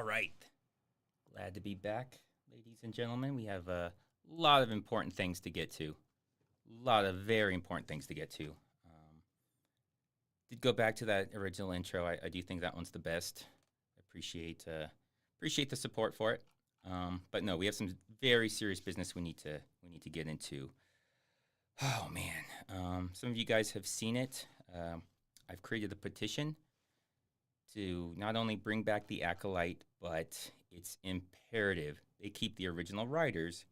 All right. Glad to be back, ladies and gentlemen. We have a lot of important things to get to. A lot of very important things to get to. Did go back to that original intro. I do think that one's the best. Appreciate the support for it. But no, we have some very serious business we need to get into. Oh man, some of you guys have seen it. I've created a petition to not only bring back the Acolyte, but it's imperative they keep the original writers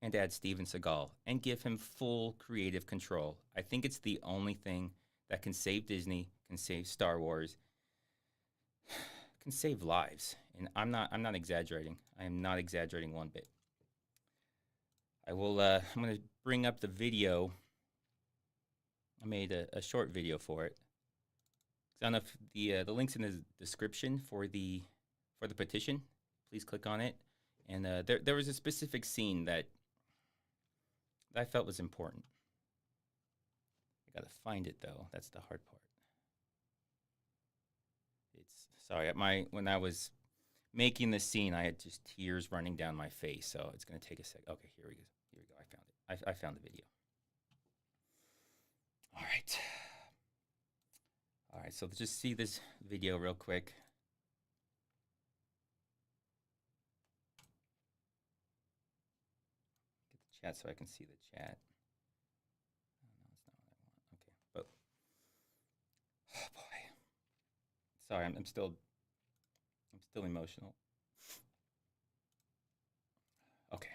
and add Steven Seagal and give him full creative control. I think it's the only thing that can save Disney, can save Star Wars, can save lives. And I'm not exaggerating. I am not exaggerating one bit. I'm going to bring up the video. I made a short video for it. I don't know if the link's in the description for the petition. Please click on it. And there was a specific scene that I felt was important. I gotta find it though. That's the hard part. When I was making the scene, I had just tears running down my face. So it's gonna take a sec. Okay, here we go. Here we go. I found it. I found the video. All right. All right. So let's just see this video real quick. Get the chat so I can see the chat. No, that's not what I want. Okay, but oh boy. Sorry, I'm still emotional. Okay.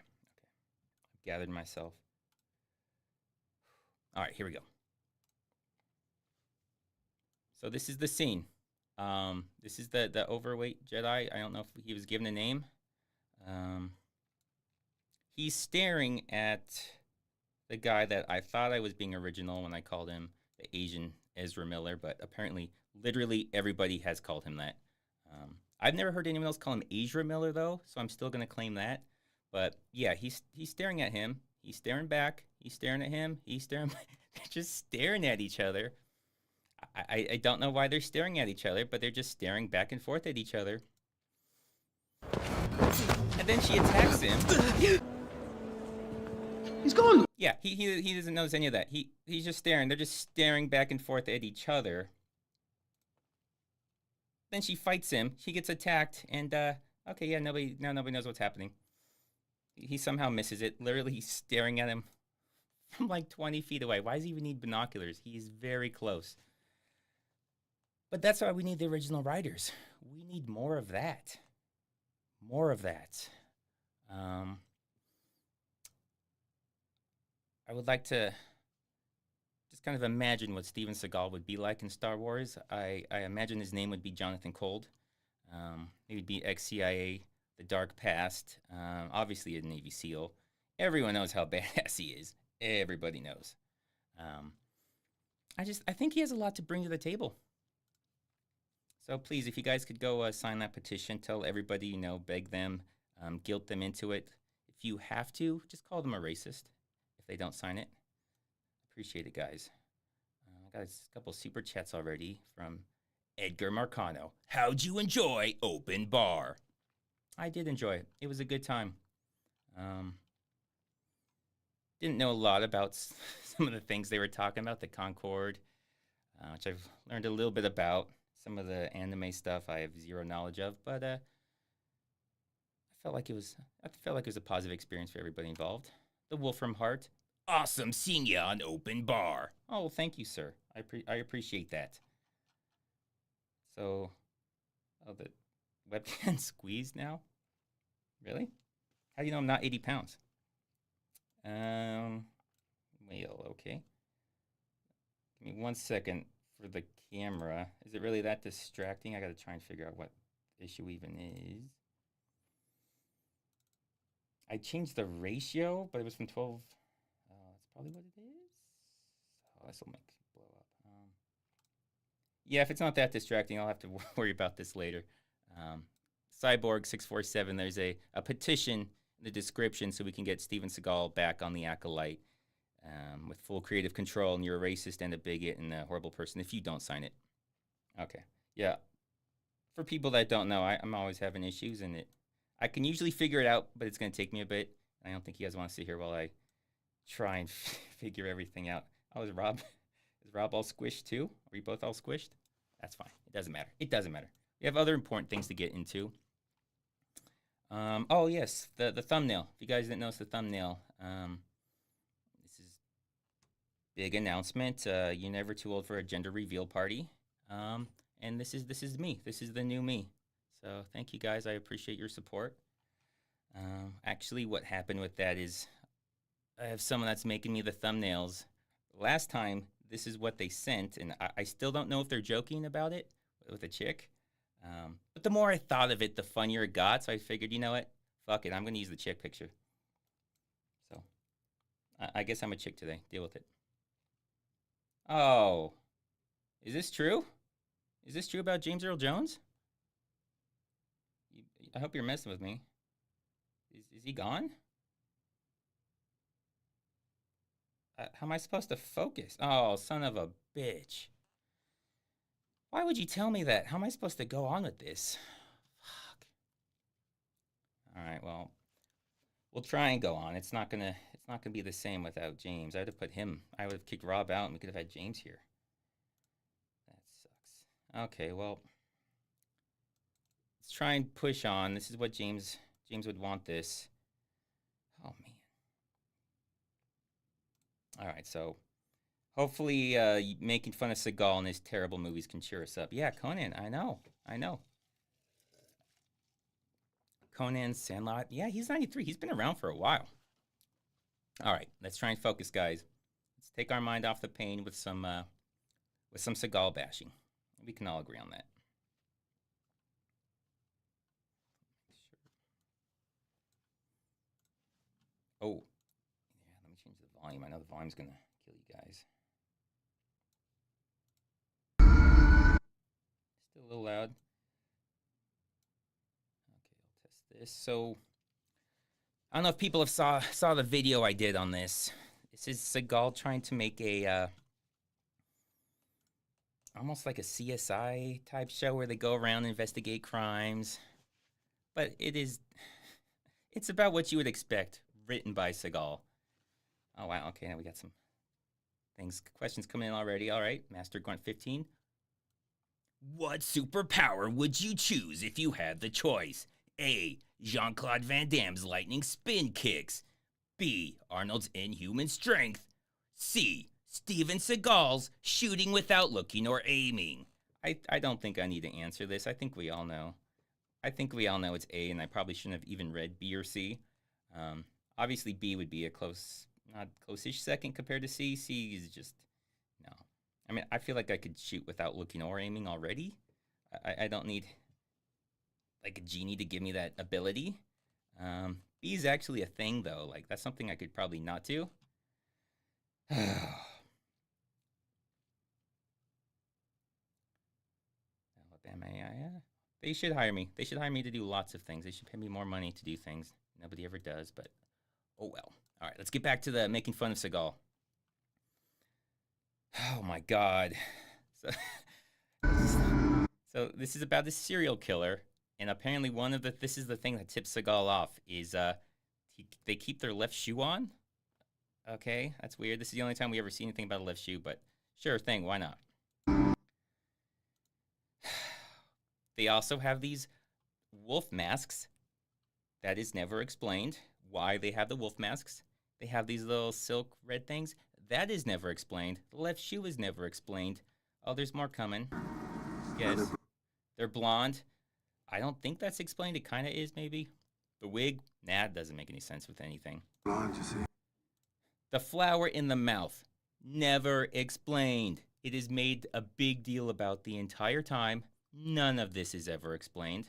I've gathered myself. All right, here we go. So this is the scene. This is the overweight Jedi. I don't know if he was given a name. He's staring at the guy that I thought I was being original when I called him the Asian Ezra Miller, but apparently, literally everybody has called him that. I've never heard anyone else call him Ezra Miller though, so I'm still gonna claim that. But yeah, he's staring at him. He's staring back. He's staring at him. He's staring. They're just staring at each other. I don't know why they're staring at each other, but they're just staring back and forth at each other. And then she attacks him. He's gone. Yeah, he doesn't notice any of that. He's just staring. They're just staring back and forth at each other. Then she fights him. She gets attacked, and okay, yeah, nobody knows what's happening. He somehow misses it. Literally, he's staring at him from like 20 feet away. Why does he even need binoculars? He's very close. But that's why we need the original writers. We need more of that. More of that. I would like to just kind of imagine what Steven Seagal would be like in Star Wars. I imagine his name would be Jonathan Cold. He would be ex-CIA, the dark past, obviously a Navy SEAL. Everyone knows how badass he is. Everybody knows. I think he has a lot to bring to the table. So please, if you guys could go sign that petition, tell everybody you know, beg them, guilt them into it. If you have to, just call them a racist if they don't sign it. Appreciate it, guys. I got a couple super chats already from Edgar Marcano. How'd you enjoy Open Bar? I did enjoy it. It was a good time. Didn't know a lot about some of the things they were talking about, the Concorde, which I've learned a little bit about. Some of the anime stuff I have zero knowledge of, but I felt like it was a positive experience for everybody involved. The Wolfram Heart, awesome seeing you on Open Bar. Oh, thank you, sir. I appreciate that. So, the webcam squeezed now? Really? How do you know I'm not 80 pounds? Well, okay. Give me 1 second for the camera. Is it really that distracting? I gotta try and figure out what the issue even is. I changed the ratio, but it was from 12. That's probably what it is. Oh, this will make it blow up. Yeah, if it's not that distracting, I'll have to worry about this later. Cyborg647, there's a petition in the description so we can get Steven Seagal back on the Acolyte with full creative control, and you're a racist and a bigot and a horrible person if you don't sign it. Okay. Yeah. for people that don't know, I'm always having issues, and I can usually figure it out, but it's going to take me a bit. I don't think you guys want to sit here while I try and figure everything out. Oh, is Rob all squished too? Are we both all squished? That's fine. It doesn't matter. It doesn't matter. We have other important things to get into. Oh yes, the thumbnail. If you guys didn't notice the thumbnail, this is big announcement. You're never too old for a gender reveal party. And this is me. This is the new me. So thank you guys. I appreciate your support. Actually, what happened with that is I have someone that's making me the thumbnails. Last time, this is what they sent, and I still don't know if they're joking about it with a chick. But the more I thought of it, the funnier it got. So I figured, you know what? Fuck it. I'm going to use the chick picture. So I guess I'm a chick today. Deal with it. Oh. Is this true? Is this true about James Earl Jones? I hope you're messing with me. Is he gone? How am I supposed to focus? Oh, son of a bitch. Why would you tell me that? How am I supposed to go on with this? Fuck. All right, well, we'll try and go on. It's not gonna be the same without James. I would have put him. I would have kicked Rob out, and we could have had James here. That sucks. Okay, well, let's try and push on. This is what James would want this. Oh man. All right, so hopefully making fun of Seagal and his terrible movies can cheer us up. Yeah, Conan, I know. Conan, Sandlot. Yeah, he's 93. He's been around for a while. All right, let's try and focus, guys. Let's take our mind off the pain with some Seagal bashing. We can all agree on that. Oh, yeah, let me change the volume. I know the volume's going to kill you guys. Still a little loud. Okay, I'll test this. So, I don't know if people have saw the video I did on this. This is Seagal trying to make a almost like a CSI type show where they go around and investigate crimes. But it's about what you would expect, written by Seagal. Oh, wow. Okay, now we got some questions coming in already. All right, Master Grunt 15. What superpower would you choose if you had the choice? A. Jean-Claude Van Damme's lightning spin kicks. B. Arnold's inhuman strength. C. Steven Seagal's shooting without looking or aiming. I don't think I need to answer this. I think we all know. I think we all know it's A, and I probably shouldn't have even read B or C. Obviously, B would be a not close-ish second compared to C. C is just, no. I mean, I feel like I could shoot without looking or aiming already. I don't need, like, a genie to give me that ability. B is actually a thing, though. Like, that's something I could probably not do. Alabama, they should hire me. They should hire me to do lots of things. They should pay me more money to do things. Nobody ever does, but oh well. All right, let's get back to the making fun of Seagal. Oh my God. So this is about this serial killer, and apparently this is the thing that tips Seagal off is they keep their left shoe on. Okay, that's weird. This is the only time we ever see anything about a left shoe, but sure thing, why not? They also have these wolf masks. That is never explained. Why they have the wolf masks. They have these little silk red things. That is never explained. The left shoe is never explained. Oh, there's more coming. Yes. They're blonde. I don't think that's explained. It kind of is, maybe. The wig? Nah, it doesn't make any sense with anything. Blonde, you see. The flower in the mouth. Never explained. It is made a big deal about the entire time. None of this is ever explained.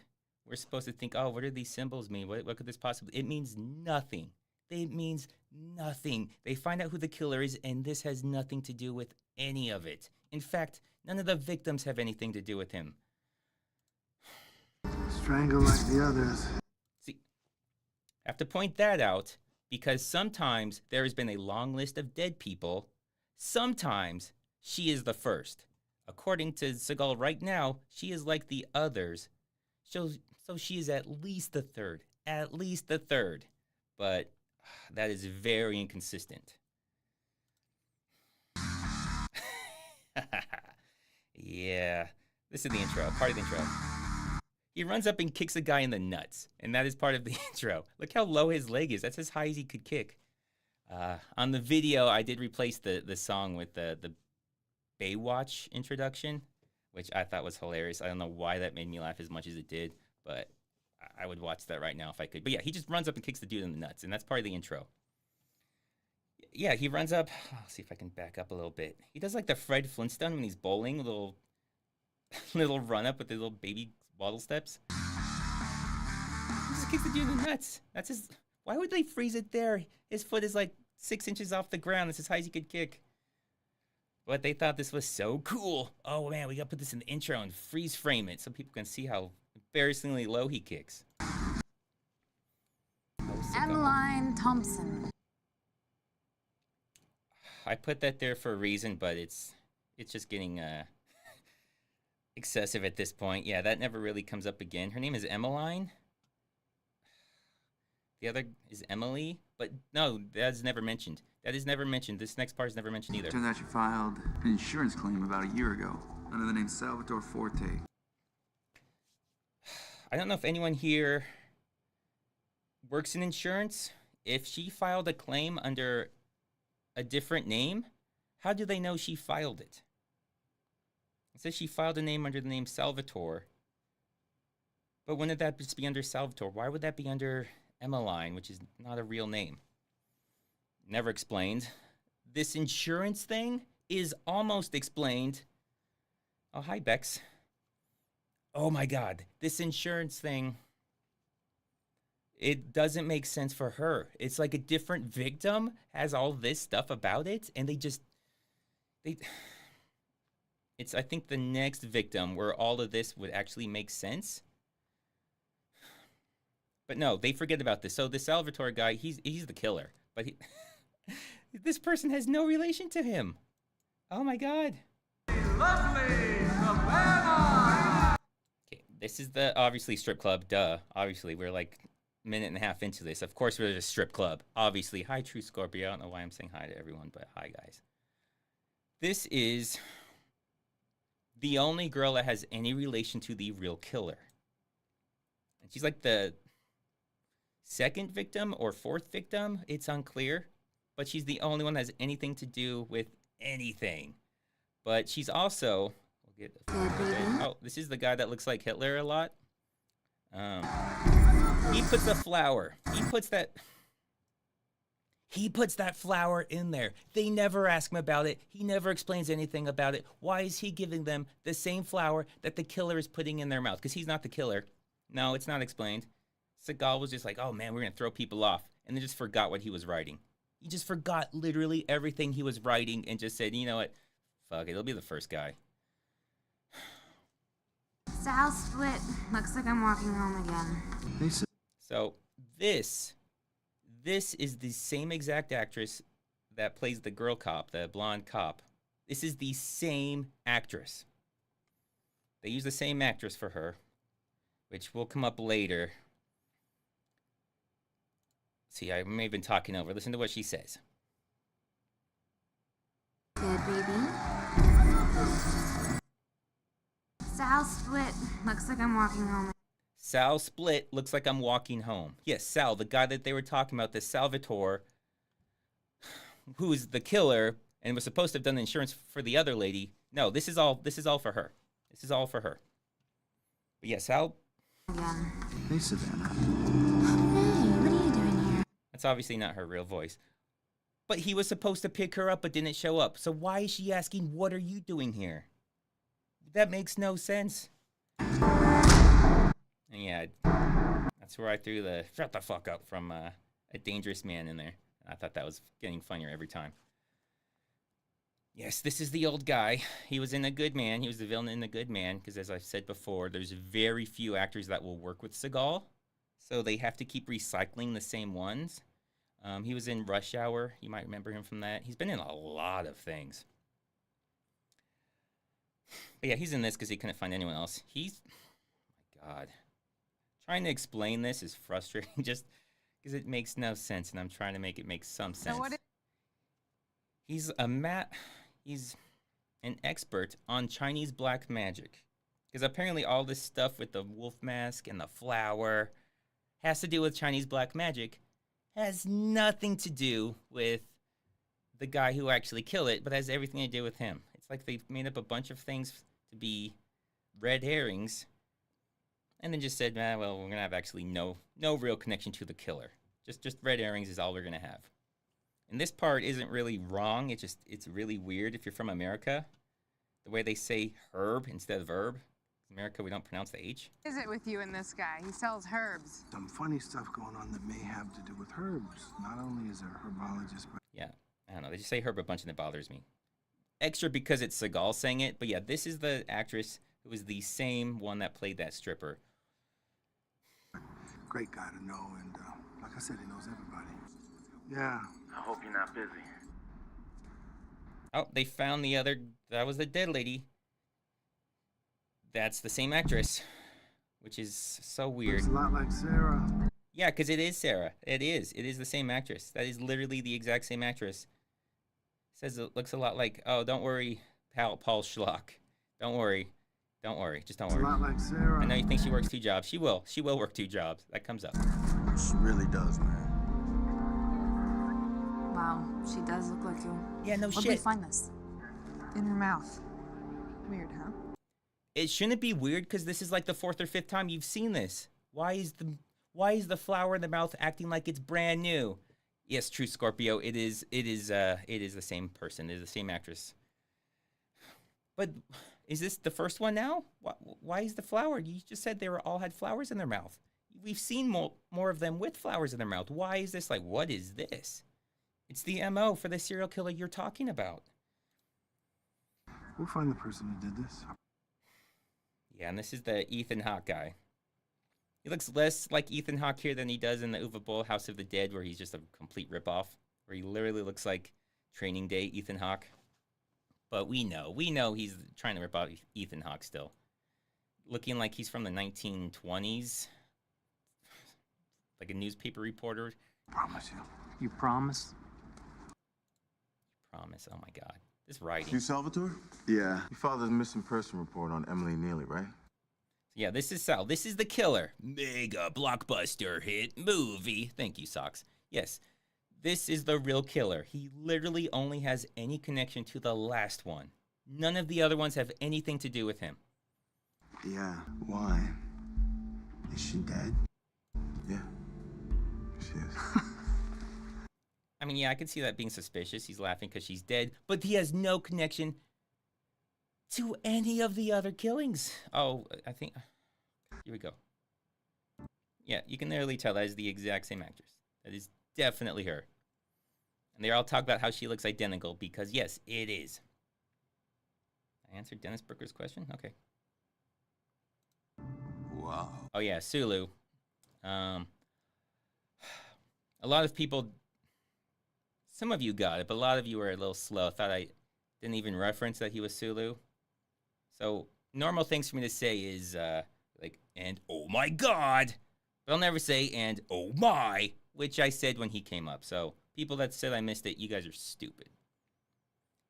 We're supposed to think, oh, what do these symbols mean? What could this possibly... It means nothing. It means nothing. They find out who the killer is, and this has nothing to do with any of it. In fact, none of the victims have anything to do with him. Strangle like the others. See, I have to point that out because sometimes there has been a long list of dead people. Sometimes she is the first. According to Seagal right now, she is like the others. So she is at least the third. At least the third. But that is very inconsistent. Yeah. This is the intro. Part of the intro. He runs up and kicks a guy in the nuts. And that is part of the intro. Look how low his leg is. That's as high as he could kick. On the video, I did replace the song with the Baywatch introduction, which I thought was hilarious. I don't know why that made me laugh as much as it did, but I would watch that right now if I could. But yeah, he just runs up and kicks the dude in the nuts, and that's part of the intro. Yeah, he runs up. I'll see if I can back up a little bit. He does like the Fred Flintstone when he's bowling, little run up with the little baby waddle steps. He just kicks the dude in the nuts. That's his. Why would they freeze it there? His foot is like 6 inches off the ground. That's as high as he could kick. But they thought this was so cool. Oh man, we gotta put this in the intro and freeze frame it so people can see how embarrassingly low he kicks. Emmeline Thompson. I put that there for a reason, but it's just getting excessive at this point. Yeah, that never really comes up again. Her name is Emmeline. The other is Emily, but no, that's never mentioned. That is never mentioned. This next part is never mentioned either. Turns out you filed an insurance claim about a year ago under the name Salvatore Forte. I don't know if anyone here works in insurance. If she filed a claim under a different name, how do they know she filed it? It says she filed a name under the name Salvatore. But wouldn't that just be under Salvatore? Why would that be under Emmeline, which is not a real name? Never explained. This insurance thing is almost explained. Oh, hi, Bex. Oh my God, this insurance thing, it doesn't make sense for her. It's like a different victim has all this stuff about it, and it's I think the next victim where all of this would actually make sense. But no, they forget about this. So the Salvatore guy, he's the killer, but this person has no relation to him. Oh my God. Lovely Savannah! Okay, this is the obviously strip club. Duh. Obviously, we're like a minute and a half into this. Of course, we're at a strip club. Obviously, hi, True Scorpio. I don't know why I'm saying hi to everyone, but hi, guys. This is the only girl that has any relation to the real killer, and she's like the second victim or fourth victim. It's unclear, but she's the only one that has anything to do with anything. But she's also, we'll get oh, this is the guy that looks like Hitler a lot. He puts a flower. He puts that flower in there. They never ask him about it. He never explains anything about it. Why is he giving them the same flower that the killer is putting in their mouth? Because he's not the killer. No, it's not explained. Seagal was just like, oh man, we're going to throw people off. And they just forgot what he was writing. He just forgot literally everything he was writing and just said, you know what? Fuck it, it'll be the first guy. Sal split. Looks like I'm walking home again. So this is the same exact actress that plays the girl cop, the blonde cop. This is the same actress. They use the same actress for her, which will come up later. See, I may have been talking over. Listen to what she says. Good, baby. Sal split. Looks like I'm walking home. Sal split. Looks like I'm walking home. Yes, Sal, the guy that they were talking about, the Salvatore, who is the killer and was supposed to have done the insurance for the other lady. No, this is all for her. This is all for her. But yeah, Sal. Again. Hey, Savannah. Hey, what are you doing here? That's obviously not her real voice. But he was supposed to pick her up but didn't show up. So why is she asking, what are you doing here? That makes no sense. And yeah, that's where I threw the shut the fuck up from a dangerous man in there. I thought that was getting funnier every time. Yes, this is the old guy. He was in A Good Man. He was the villain in A Good Man because, as I've said before, there's very few actors that will work with Seagal. So they have to keep recycling the same ones. He was in Rush Hour. You might remember him from that. He's been in a lot of things. But yeah, he's in this because he couldn't find anyone else. Oh my God. Trying to explain this is frustrating just because it makes no sense, and I'm trying to make it make some sense. He's an expert on Chinese black magic. Because apparently all this stuff with the wolf mask and the flower has to do with Chinese black magic. Has nothing to do with the guy who actually killed it, but has everything to do with him. It's like they've made up a bunch of things to be red herrings, and then just said, well, we're gonna have actually no real connection to the killer. Just red herrings is all we're gonna have. And this part isn't really wrong. It's really weird if you're from America. The way they say herb instead of verb. In America, we don't pronounce the H. What is it with you and this guy? He sells herbs. Some funny stuff going on that may have to do with herbs. Not only is a herbologist, but Yeah, I don't know. They just say herb a bunch and it bothers me. Extra because it's Seagal saying it. But yeah, this is the actress who was the same one that played that stripper. great guy to know. And like I said, he knows everybody. Yeah. I hope you're not busy. Oh, they found the other. That was the dead lady. That's the same actress, which is so weird. Looks a lot like Sarah. Yeah, because it is Sarah. It is. It is the same actress. That is literally the exact same actress. Says it looks a lot like. Oh, don't worry, Paul Schlock. Don't worry. Don't worry. Just don't Looks a worry. lot like Sarah. I know you think she works 2 jobs. She will. She will work 2 jobs. That comes up. She really does, man. Wow, she does look like you. Yeah, no Where'd we shit. find this? In her mouth. Weird, huh? It shouldn't be weird because this is like the 4th or 5th time you've seen this. Why is the flower in the mouth acting like it's brand new? Yes, true Scorpio. It is the same person. It is the same actress. But is this the first one now? Why is the flower? You just said they all had flowers in their mouth. We've seen more of them with flowers in their mouth. Why is this like, what is this? It's the MO for the serial killer you're talking about. We'll find the person who did this. Yeah, and this is the Ethan Hawke guy. He looks less like Ethan Hawke here than he does in the Uwe Boll House of the Dead, where he's just a complete ripoff, where he literally looks like Training Day Ethan Hawke. But we know he's trying to rip out Ethan Hawke still. Looking like he's from the 1920s. Like a newspaper reporter. Promise you. You promise? Promise, oh my god. This writing. You Salvatore? Yeah. You filed a missing person report on Emily Neely, right? Yeah, this is Sal. This is the killer. Mega blockbuster hit movie. Thank you, Socks. Yes, this is the real killer. He literally only has any connection to the last one. None of the other ones have anything to do with him. Yeah. Why? Is she dead? Yeah. She is. I mean, yeah, I can see that being suspicious. He's laughing because she's dead, but he has no connection to any of the other killings. Oh, I think... Here we go. Yeah, you can literally tell that is the exact same actress. That is definitely her. And they all talk about how she looks identical because, yes, it is. I answered Dennis Brooker's question? Okay. Wow. Oh, yeah, Sulu. A lot of people... Some of you got it, but a lot of you were a little slow. I thought I didn't even reference that he was Sulu. So, normal things for me to say is, like, and oh my god! But I'll never say, and oh my, which I said when he came up. So, people that said I missed it, you guys are stupid.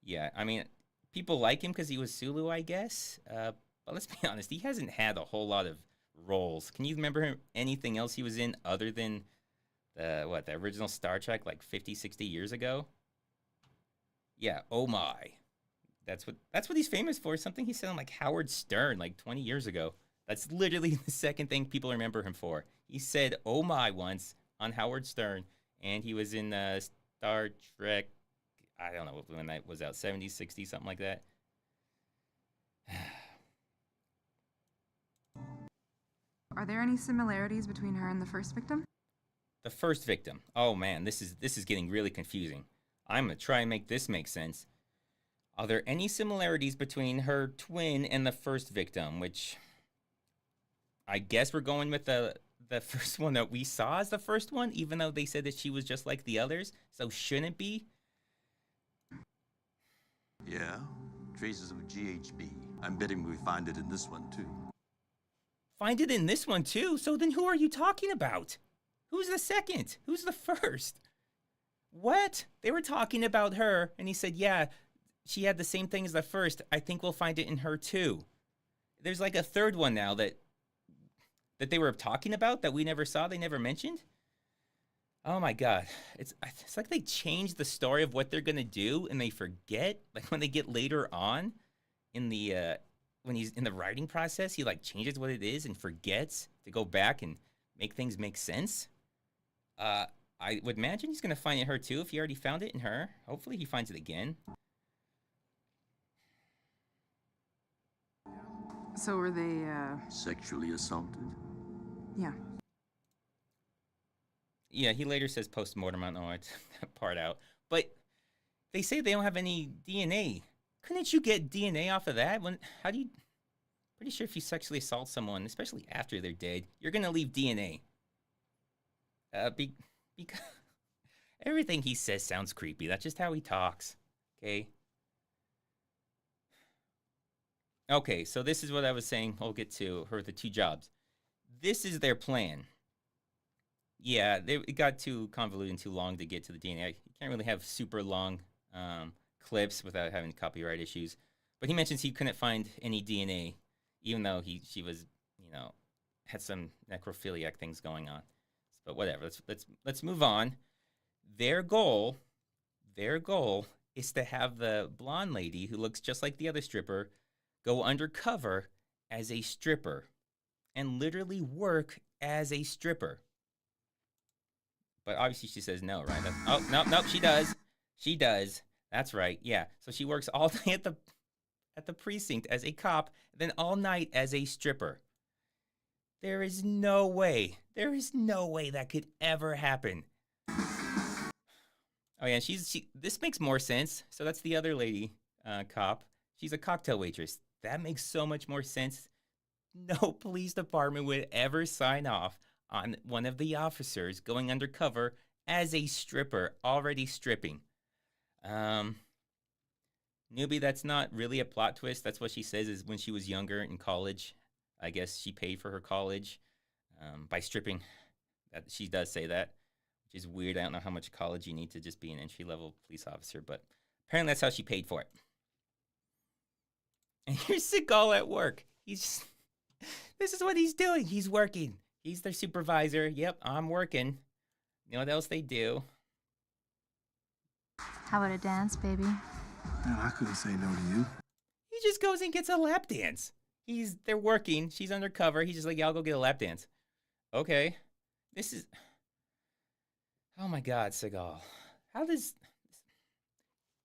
Yeah, I mean, people like him because he was Sulu, I guess. But let's be honest, he hasn't had a whole lot of roles. Can you remember him, anything else he was in other than the original Star Trek, like 50, 60 years ago? Yeah, oh my. That's what he's famous for. Something he said on like Howard Stern like 20 years ago. That's literally the second thing people remember him for. He said oh my once on Howard Stern, and he was in Star Trek, I don't know when that was out, 70s, 60s, something like that. Are there any similarities between her and the first victim? The first victim. Oh man, this is getting really confusing. I'm gonna try and make this make sense. Are there any similarities between her twin and the first victim? Which I guess we're going with the first one that we saw as the first one, even though they said that she was just like the others. So shouldn't it be? Yeah, traces of GHB. I'm betting we find it in this one too. find it in this one too. So then who are you talking about? Who's the second? Who's the first? What? They were talking about her, and he said, yeah, she had the same thing as the first. I think we'll find it in her too. There's like a third one now that they were talking about that we never saw, they never mentioned. Oh my God. It's like they changed the story of what they're going to do and they forget. Like when they get later on in the, when he's in the writing process, he like changes what it is and forgets to go back and make things make sense. I would imagine he's going to find it in her too if he already found it in her. Hopefully he finds it again. So were they, Sexually assaulted? yeah. Yeah, he later says post-mortem. I don't know, I took that part out. But they say they don't have any DNA. Couldn't you get DNA off of that? How do you... Pretty sure if you sexually assault someone, especially after they're dead, you're going to leave DNA. Because everything he says sounds creepy. That's just how he talks. Okay? Okay, so this is what I was saying. I'll get to her, the two jobs. This is their plan. Yeah, it got too convoluted and too long to get to the DNA. You can't really have super long clips without having copyright issues. But he mentions he couldn't find any DNA, even though she was, had some necrophiliac things going on. But whatever. Let's move on. Their goal is to have the blonde lady who looks just like the other stripper go undercover as a stripper and literally work as a stripper. But obviously she says no, right? Nope, she does. She does. That's right. Yeah. So she works all day at the precinct as a cop, then all night as a stripper. There is no way that could ever happen. Oh yeah, this makes more sense. So that's the other lady cop. She's a cocktail waitress. That makes so much more sense. No police department would ever sign off on one of the officers going undercover as a stripper, already stripping. Newbie, that's not really a plot twist. That's what she says is when she was younger in college, I guess she paid for her college by stripping. She does say that, which is weird. I don't know how much college you need to just be an entry-level police officer, but apparently that's how she paid for it. And here's Seagal at work. This is what he's doing. He's working. He's their supervisor. Yep, I'm working. You know what else they do? How about a dance, baby? Man, I couldn't say no to you. He just goes and gets a lap dance. They're working. She's undercover. He's just like, yeah, I'll go get a lap dance. Okay. Oh my God, Seagal.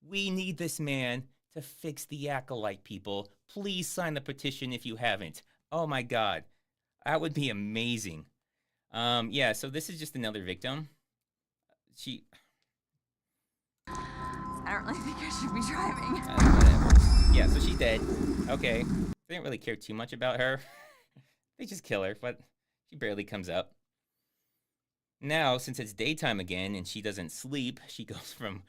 We need this man to fix the acolyte, people. Please sign the petition if you haven't. Oh my God. That would be amazing. Yeah, so this is just another victim. I don't really think I should be driving. Whatever. Yeah, so she's dead. Okay. They didn't really care too much about her. They just kill her, but she barely comes up. Now, since it's daytime again and she doesn't sleep, she goes from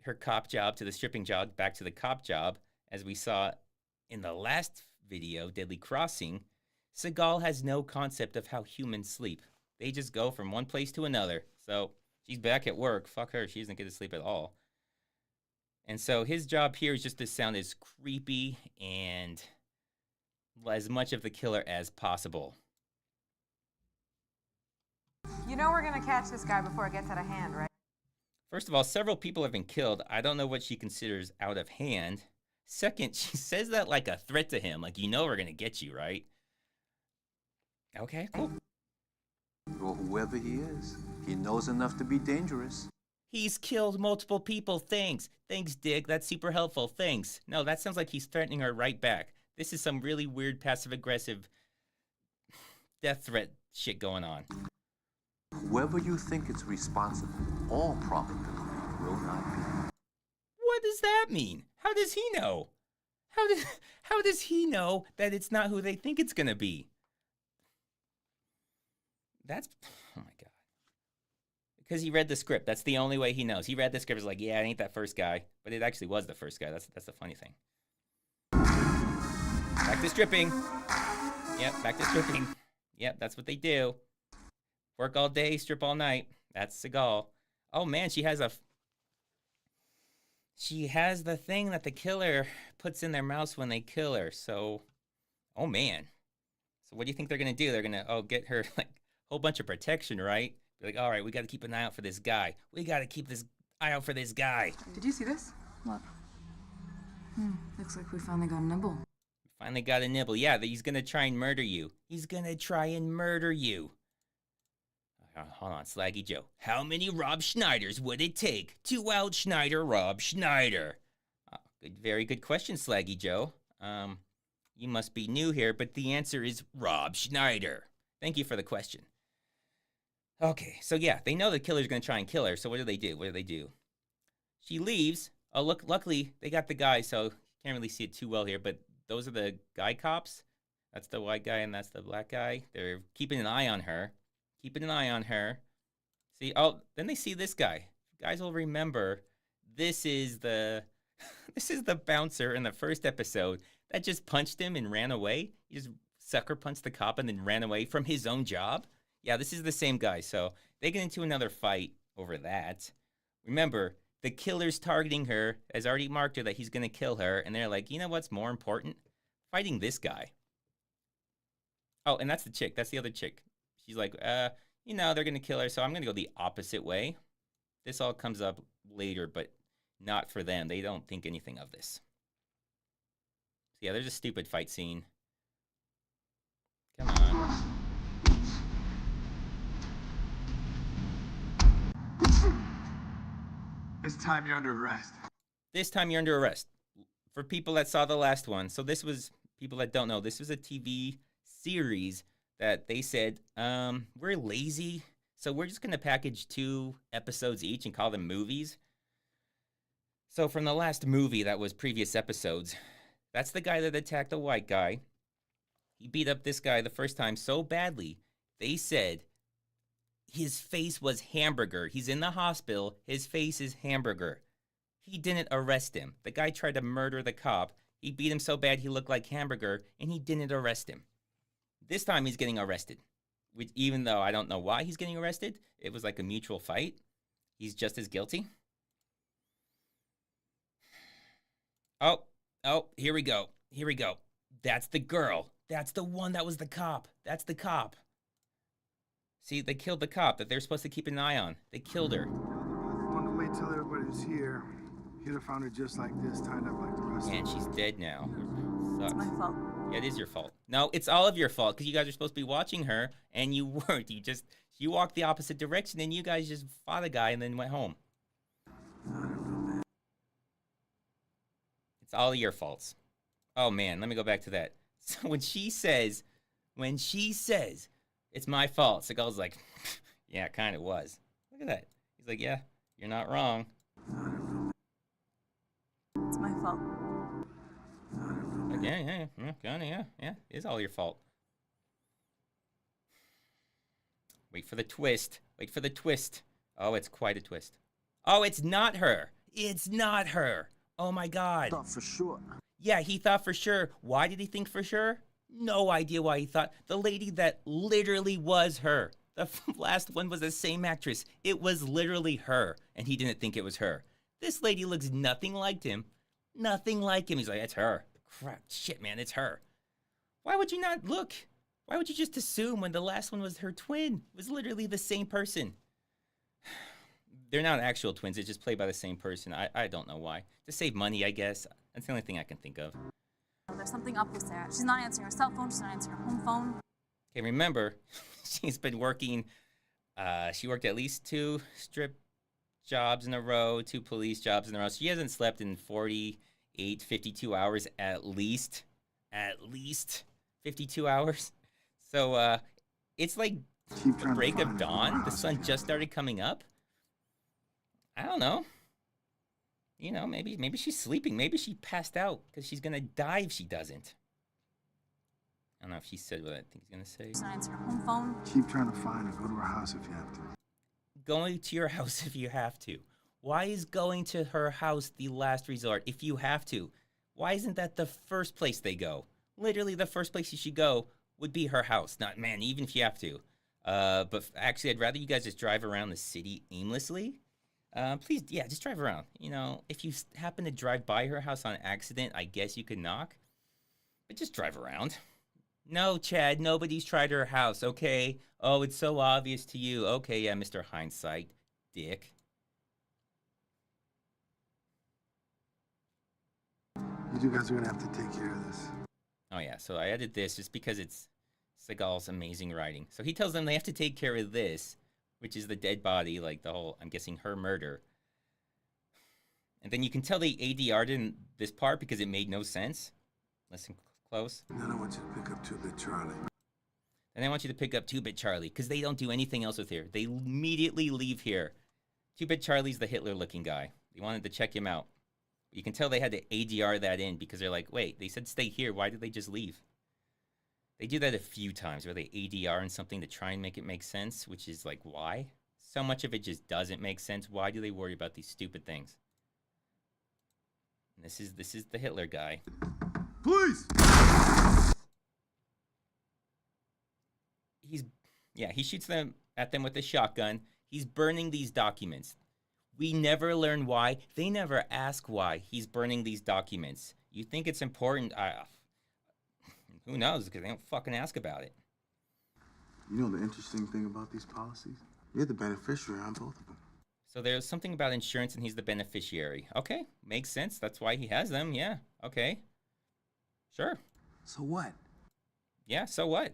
her cop job to the stripping job back to the cop job. As we saw in the last video, Deadly Crossing, Seagal has no concept of how humans sleep. They just go from one place to another. So she's back at work. Fuck her. She doesn't get to sleep at all. And so his job here is just to sound as creepy and as much of the killer as possible. You know we're gonna catch this guy before it gets out of hand, right? First of all, several people have been killed. I don't know what she considers out of hand. Second, she says that like a threat to him. Like, you know we're going to get you, right? Okay, cool. Well, whoever he is, he knows enough to be dangerous. He's killed multiple people. Thanks. Thanks, Dick. That's super helpful. Thanks. No, that sounds like he's threatening her right back. This is some really weird passive-aggressive death threat shit going on. Whoever you think is responsible, all probability will not be. What does that mean? How does he know? How does he know that it's not who they think it's gonna be? Oh my God. Because he read the script. That's the only way he knows. He read the script. Is like, yeah, it ain't that first guy, but it actually was the first guy. That's the funny thing. Back to stripping. Yep, back to stripping. Yep, that's what they do. Work all day, strip all night. That's Seagal. Oh man, she has the thing that the killer puts in their mouths when they kill her. So, oh man. So what do you think they're gonna do? They're gonna get her like a whole bunch of protection, right? Be like, all right, we got to keep an eye out for this guy. We got to keep this eye out for this guy. Did you see this? What? Looks like we finally got a nibble. Finally got a nibble. Yeah, he's gonna try and murder you. He's gonna try and murder you. Hold on, Slaggy Joe. How many Rob Schneiders would it take to out-Schneider Rob Schneider? Very good question, Slaggy Joe. You must be new here, but the answer is Rob Schneider. Thank you for the question. Okay, so yeah, they know the killer's gonna try and kill her, so what do? She leaves. Oh, look, luckily, they got the guy, so can't really see it too well here, but those are the guy cops. That's the white guy and that's the black guy. They're keeping an eye on her. See, oh, then they see this guy. You guys will remember, this is the bouncer in the first episode that just punched him and ran away. He just sucker punched the cop and then ran away from his own job. Yeah, this is the same guy. So they get into another fight over that. Remember, the killer's targeting her, has already marked her that he's going to kill her. And they're like, you know what's more important? Fighting this guy. Oh, and that's the chick. That's the other chick. She's like, they're going to kill her, so I'm going to go the opposite way. This all comes up later, but not for them. They don't think anything of this. So yeah, there's a stupid fight scene. Come on. This time you're under arrest. This time you're under arrest. For people that saw the last one, so this was, people that don't know, this was a TV series that they said, we're lazy, so we're just going to package 2 episodes each and call them movies. So from the last movie that was previous episodes, that's the guy that attacked the white guy. He beat up this guy the first time so badly, they said his face was hamburger. He's in the hospital. His face is hamburger. He didn't arrest him. The guy tried to murder the cop. He beat him so bad he looked like hamburger, and he didn't arrest him. This time he's getting arrested. Even though I don't know why he's getting arrested, it was like a mutual fight. He's just as guilty. Oh, here we go. That's the girl. That's the one that was the cop. That's the cop. See, they killed the cop that they're supposed to keep an eye on. They killed her. I wanted to wait till everybody was here. You'd have found her just like this, tied up like the rest of them. And she's dead now. Sucks. It's my fault. Yeah, it is your fault. No, it's all of your fault because you guys are supposed to be watching her and you weren't. You walked the opposite direction and you guys just fought a guy and then went home. It's all your faults. Oh man, let me go back to that. So when she says, it's my fault, Seagal's like, yeah, it kind of was. Look at that. He's like, yeah, you're not wrong. It's my fault. Like, yeah, it's all your fault. Wait for the twist. Oh, it's quite a twist. Oh, it's not her. Oh my God. Thought for sure. Yeah, he thought for sure. Why did he think for sure? No idea why he thought. The lady that literally was her. The last one was the same actress. It was literally her, and he didn't think it was her. This lady looks nothing like him. He's like, it's her. Crap, shit, man, it's her. Why would you not look? Why would you just assume when the last one was her twin? It was literally the same person. They're not actual twins. It's just played by the same person. I don't know why. To save money, I guess. That's the only thing I can think of. There's something up with Sarah. She's not answering her cell phone. She's not answering her home phone. Okay, remember, she's been working, she worked at least 2 strip jobs in a row, 2 police jobs in a row. She hasn't slept in 48, 52 hours at least. 52 hours. So, it's like the break of dawn. The sun just started coming up. I don't know. You know, maybe she's sleeping. Maybe she passed out because she's going to die if she doesn't. I don't know if she said what I think he's going to say. She's not answering her home phone. Keep trying to find her. Go to her house if you have to. Going to your house if you have to. Why is going to her house the last resort if you have to? Why isn't that the first place they go? Literally the first place you should go would be her house. Not, man, even if you have to. But actually, I'd rather you guys just drive around the city aimlessly. Please, yeah, just drive around. You know, if you happen to drive by her house on accident, I guess you could knock. But just drive around. No, Chad, nobody's tried her house, okay? Oh, it's so obvious to you. Okay, yeah, Mr. Hindsight, dick. You guys are gonna have to take care of this. Oh, yeah, so I added this just because it's Seagal's amazing writing. So he tells them they have to take care of this, which is the dead body, like the whole, I'm guessing, her murder. And then you can tell they ADR'd in this part because it made no sense. Listen close. Then I want you to pick up 2-Bit Charlie. And I want you to pick up 2-Bit Charlie, because they don't do anything else with here. They immediately leave here. 2-Bit Charlie's the Hitler-looking guy. They wanted to check him out. You can tell they had to ADR that in, because they're like, wait, they said stay here. Why did they just leave? They do that a few times, where they ADR in something to try and make it make sense, which is like, why? So much of it just doesn't make sense. Why do they worry about these stupid things? And this is the Hitler guy. Please! He shoots them at them with a shotgun. He's burning these documents. We never learn why. They never ask why he's burning these documents. You think it's important? Who knows? Because they don't fucking ask about it. You know the interesting thing about these policies? You're the beneficiary on both of them. So there's something about insurance and he's the beneficiary. Okay, makes sense. That's why he has them. Yeah, okay. Sure. So what? Yeah, so what?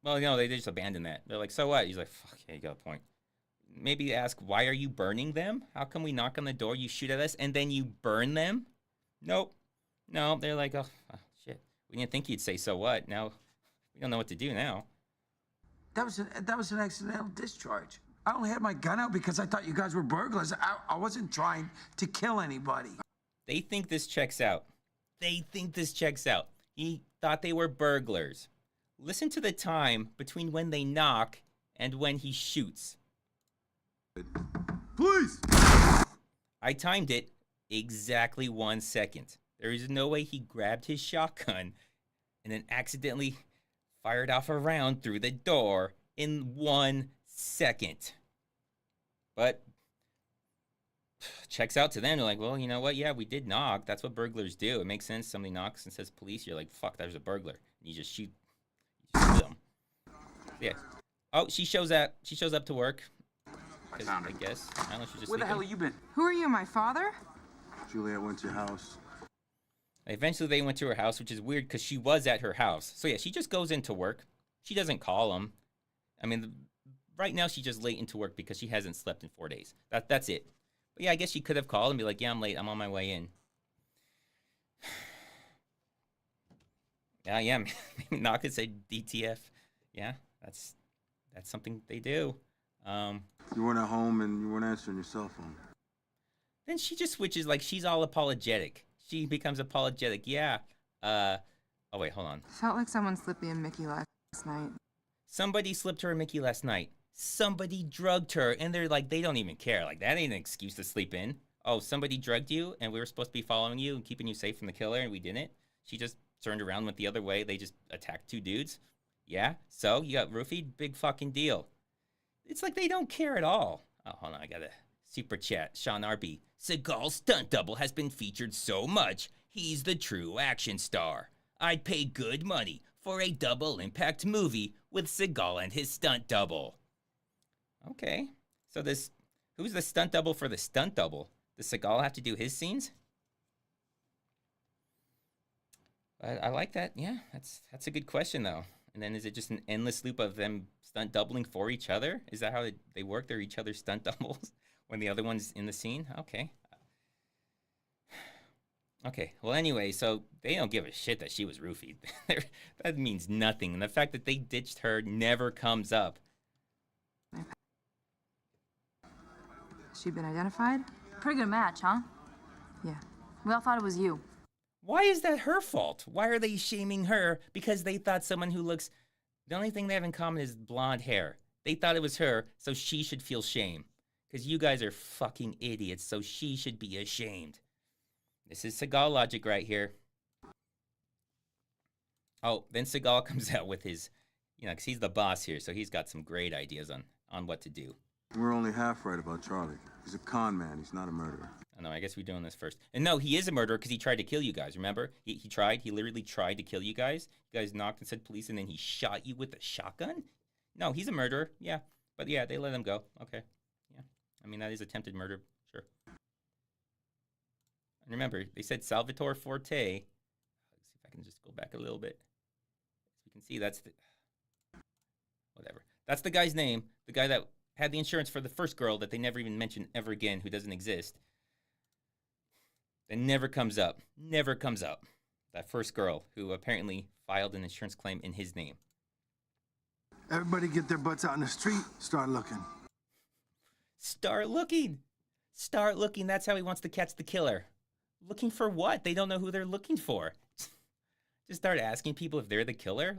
Well, you know, they just abandon that. They're like, so what? He's like, fuck, yeah, you got a point. Maybe ask, why are you burning them? How come we knock on the door, you shoot at us, and then you burn them? Nope. No, they're like, oh shit. We didn't think you'd say so what. Now, we don't know what to do now. That was an accidental discharge. I only had my gun out because I thought you guys were burglars. I wasn't trying to kill anybody. They think this checks out. They think this checks out. He thought they were burglars. Listen to the time between when they knock and when he shoots. Please! I timed it exactly 1 second. There is no way he grabbed his shotgun and then accidentally fired off a round through the door in 1 second. But checks out to them. They're like, well, you know what? Yeah, we did knock. That's what burglars do. It makes sense. Somebody knocks and says police. You're like, fuck, there's a burglar. And you just shoot them. Yeah. Oh, she shows up. She shows up to work. I guess. I don't know. She's just Where the hell have sleeping. you been? Who are you, my father? Juliet went to your house. Eventually, they went to her house, which is weird because she was at her house. So yeah, she just goes into work. She doesn't call him. I mean, right now she's just late into work because she hasn't slept in 4 days. That's it. But yeah, I guess she could have called and be like, yeah, I'm late. I'm on my way in. Yeah. Maybe knock and say DTF. Yeah, that's something they do. You weren't at home and you weren't answering your cell phone. Then she just switches, like she's all apologetic. She becomes apologetic. Yeah. Oh wait, hold on. Felt like someone slipped me a Mickey last night. Somebody slipped her a Mickey last night. Somebody drugged her, and they're like, they don't even care. Like, that ain't an excuse to sleep in. Oh, somebody drugged you, and we were supposed to be following you and keeping you safe from the killer, and we didn't. She just turned around, went the other way. They just attacked 2 dudes. Yeah, so you got roofied? Big fucking deal. It's like they don't care at all. Oh, hold on, I got a super chat. Sean RB. Seagal's stunt double has been featured so much, he's the true action star. I'd pay good money for a double impact movie with Seagal and his stunt double. Okay, so who's the stunt double for the stunt double? Does Seagal have to do his scenes? I like that. Yeah, that's a good question though. And then is it just an endless loop of them stunt doubling for each other? Is that how they work? They're each other's stunt doubles when the other one's in the scene? Okay. Okay, well anyway, so they don't give a shit that she was roofied. That means nothing. And the fact that they ditched her never comes up. She been identified? Pretty good match, huh? Yeah. We all thought it was you. Why is that her fault? Why are they shaming her because they thought someone who looks... The only thing they have in common is blonde hair. They thought it was her, so she should feel shame. Because you guys are fucking idiots, so she should be ashamed. This is Seagal logic right here. Oh, then Seagal comes out with his, because he's the boss here, so he's got some great ideas on what to do. We're only half right about Charlie. He's a con man. He's not a murderer. I know, I guess we're doing this first. And no, he is a murderer because he tried to kill you guys, remember? He literally tried to kill you guys. You guys knocked and said police, and then he shot you with a shotgun? No, he's a murderer, yeah. But yeah, they let him go. Okay, yeah. I mean, that is attempted murder, sure. And remember, they said Salvatore Forte. Let's see if I can just go back a little bit. As you can see, that's the... Whatever. That's the guy's name. The guy that had the insurance for the first girl that they never even mentioned ever again, who doesn't exist. That never comes up. Never comes up. That first girl who apparently filed an insurance claim in his name. Everybody get their butts out in the street, start looking. Start looking. Start looking. That's how he wants to catch the killer. Looking for what? They don't know who they're looking for. Just start asking people if they're the killer.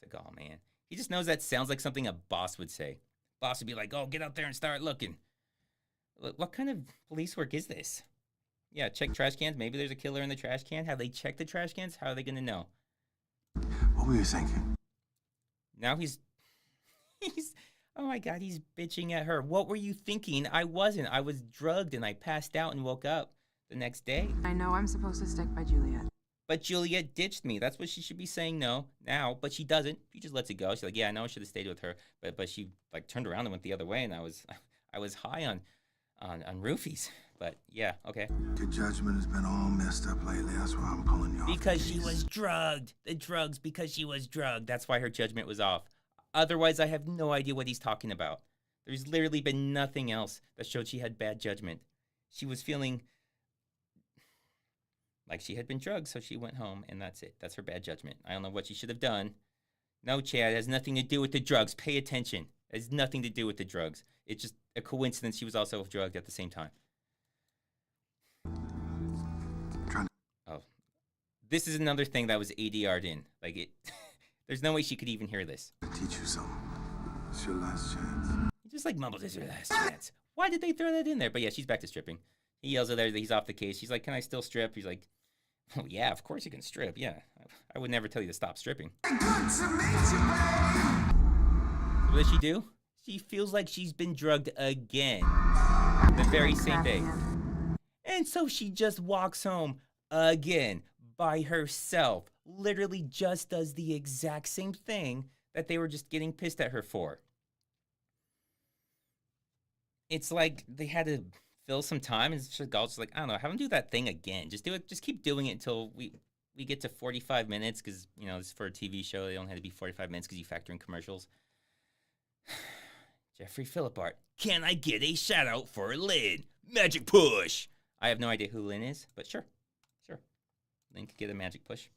Seagal, man. He just knows that sounds like something a boss would say. Boss would be like, oh, get out there and start looking. What kind of police work is this? Yeah, check trash cans. Maybe there's a killer in the trash can. Have they checked the trash cans? How are they going to know? What were you thinking? Now he's, oh my God, he's bitching at her. What were you thinking? I wasn't. I was drugged and I passed out and woke up the next day. I know I'm supposed to stick by Juliet. But Juliet ditched me. That's what she should be saying now, but she doesn't. She just lets it go. She's like, yeah, I know I should have stayed with her. But she like turned around and went the other way, and I was high on roofies. But yeah, okay. Your judgment has been all messed up lately. That's why I'm pulling you off. Because she was drugged. The drugs, because she was drugged. That's why her judgment was off. Otherwise, I have no idea what he's talking about. There's literally been nothing else that showed she had bad judgment. She was feeling like she had been drugged, so she went home, and that's it. That's her bad judgment. I don't know what she should have done. No, Chad, it has nothing to do with the drugs. Pay attention. It has nothing to do with the drugs. It's just a coincidence she was also drugged at the same time. Oh. This is another thing that was ADR'd in. Like, it... There's no way she could even hear this. I'll teach you something. It's your last chance. He just, like, mumbles, it's your last chance. Why did they throw that in there? But yeah, she's back to stripping. He yells at her that he's off the case. She's like, can I still strip? He's like, oh, yeah, of course you can strip. Yeah, I would never tell you to stop stripping. Good to meet you, babe. What does she do? She feels like she's been drugged again. The very same day. And so she just walks home again by herself. Literally just does the exact same thing that they were just getting pissed at her for. It's like they had to fill some time, and Seagal's just like, I don't know, have him do that thing again. Just do it. Just keep doing it until we get to 45 minutes, because, you know, this is for a TV show. They don't have to be 45 minutes because you factor in commercials. Jeffrey Philippart, can I get a shout out for Lynn? Magic push. I have no idea who Lynn is, but sure. Lynn could get a magic push.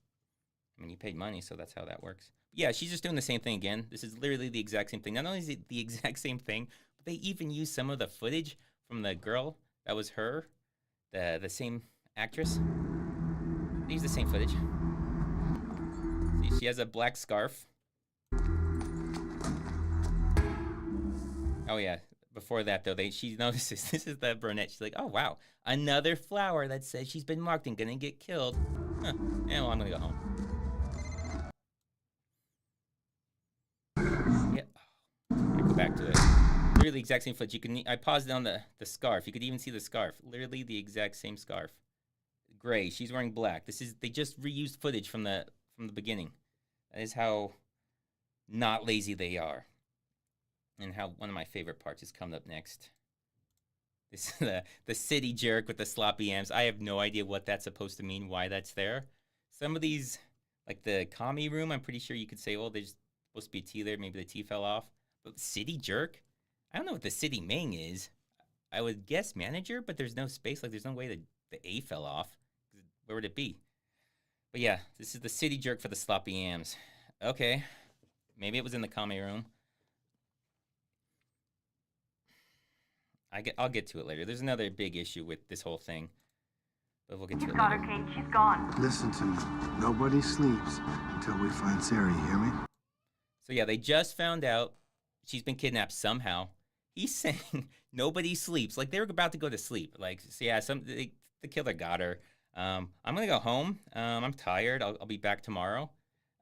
I mean, you paid money, so that's how that works. Yeah, she's just doing the same thing again. This is literally the exact same thing. Not only is it the exact same thing, but they even use some of the footage from the girl that was her, the same actress. They use the same footage. See, she has a black scarf. Oh yeah, before that though, she notices this is the brunette. She's like, oh wow, another flower that says she's been marked and gonna get killed. Huh. Yeah, well, I'm gonna go home. Yeah, go back to it. Literally the exact same footage. I paused it on the scarf. You could even see the scarf. Literally the exact same scarf. Gray. She's wearing black. They just reused footage from the beginning. That is how not lazy they are. And how one of my favorite parts is coming up next. This the city jerk with the sloppy M's. I have no idea what that's supposed to mean, why that's there. Some of these, like the commie room, I'm pretty sure you could say, well, there's supposed to be a T there. Maybe the T fell off. But city jerk? I don't know what the city main is. I would guess manager, but there's no space. Like, there's no way the A fell off. Where would it be? But yeah, this is the city jerk for the sloppy M's. Okay. Maybe it was in the commie room. I'll get to it later. There's another big issue with this whole thing, but we'll get to it later. Got her, Kane. She's gone. Listen to me. Nobody sleeps until we find Sarah, you hear me? So yeah, they just found out she's been kidnapped somehow. He's saying nobody sleeps. Like, they were about to go to sleep. Like, so yeah, the killer got her. I'm gonna go home. I'm tired. I'll be back tomorrow.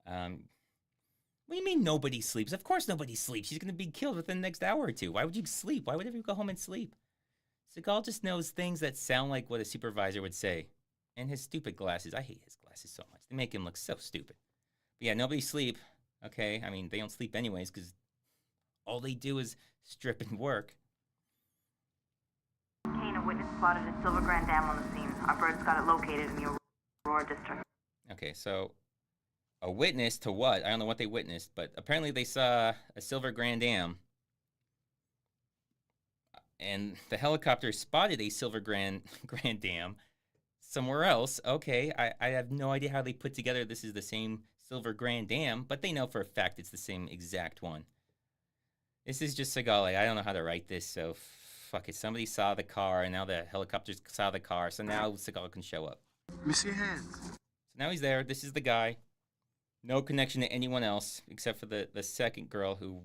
What do you mean nobody sleeps? Of course nobody sleeps. She's gonna be killed within the next hour or two. Why would you sleep? Why would everyone go home and sleep? Seagal just knows things that sound like what a supervisor would say. And his stupid glasses. I hate his glasses so much. They make him look so stupid. But yeah, nobody sleep. Okay, I mean, they don't sleep anyways because all they do is strip and work. Kane, a witness spotted a Silver Grand Dam on the scene. Our birds got it located in the Aurora district. Okay, so a witness to what? I don't know what they witnessed, but apparently they saw a Silver Grand Dam. And the helicopter spotted a Silver Grand Dam somewhere else. Okay, I have no idea how they put together this is the same Silver Grand Dam, but they know for a fact it's the same exact one. This is just Seagal. I don't know how to write this, so fuck it. Somebody saw the car, and now the helicopters saw the car, so now Seagal can show up. Let me see your hands. So now he's there. This is the guy. No connection to anyone else except for the second girl who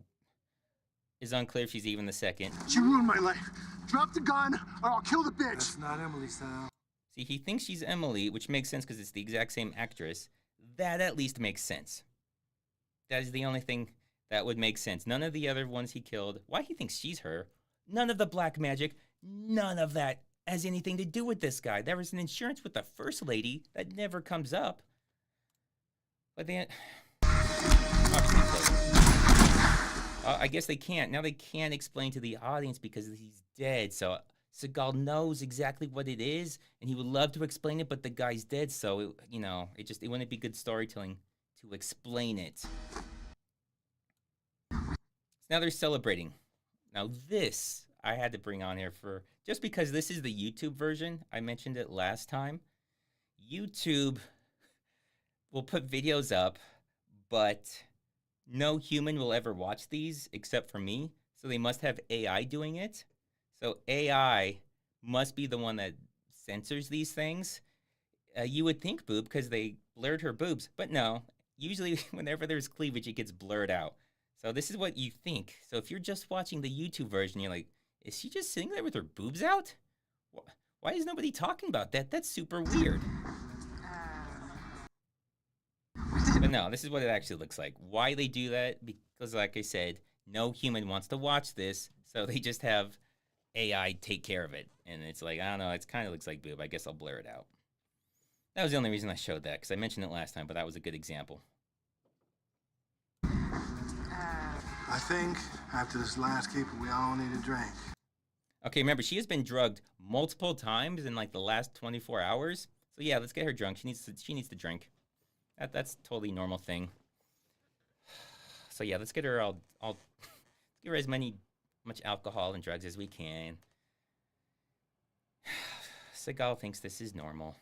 is unclear if she's even the second. She ruined my life. Drop the gun, or I'll kill the bitch. That's not Emily, Sal. See, he thinks she's Emily, which makes sense because it's the exact same actress. That at least makes sense. That is the only thing that would make sense. None of the other ones he killed, why he thinks she's her, none of the black magic, none of that has anything to do with this guy. There was an insurance with the first lady that never comes up. But then, I guess they can't. Now they can't explain to the audience because he's dead. So Seagal knows exactly what it is, and he would love to explain it, but the guy's dead. So, it wouldn't be good storytelling to explain it. So now they're celebrating. Now this, I had to bring on here just because this is the YouTube version. I mentioned it last time. YouTube will put videos up, but no human will ever watch these except for me. So they must have AI doing it. So AI must be the one that censors these things. You would think boob because they blurred her boobs, but no. Usually whenever there's cleavage, it gets blurred out. So this is what you think. So if you're just watching the YouTube version, you're like, is she just sitting there with her boobs out? Why is nobody talking about that? That's super weird. But no, this is what it actually looks like. Why they do that? Because like I said, no human wants to watch this, so they just have AI take care of it. And it's like, I don't know, it kind of looks like boob. I guess I'll blur it out. That was the only reason I showed that, because I mentioned it last time, but that was a good example. I think after this last keeper, we all need a drink. Okay, remember, she has been drugged multiple times in like the last 24 hours. So yeah, let's get her drunk. She needs to drink. That's totally normal thing. So yeah, let's get her give her as much alcohol and drugs as we can. Seagal thinks this is normal.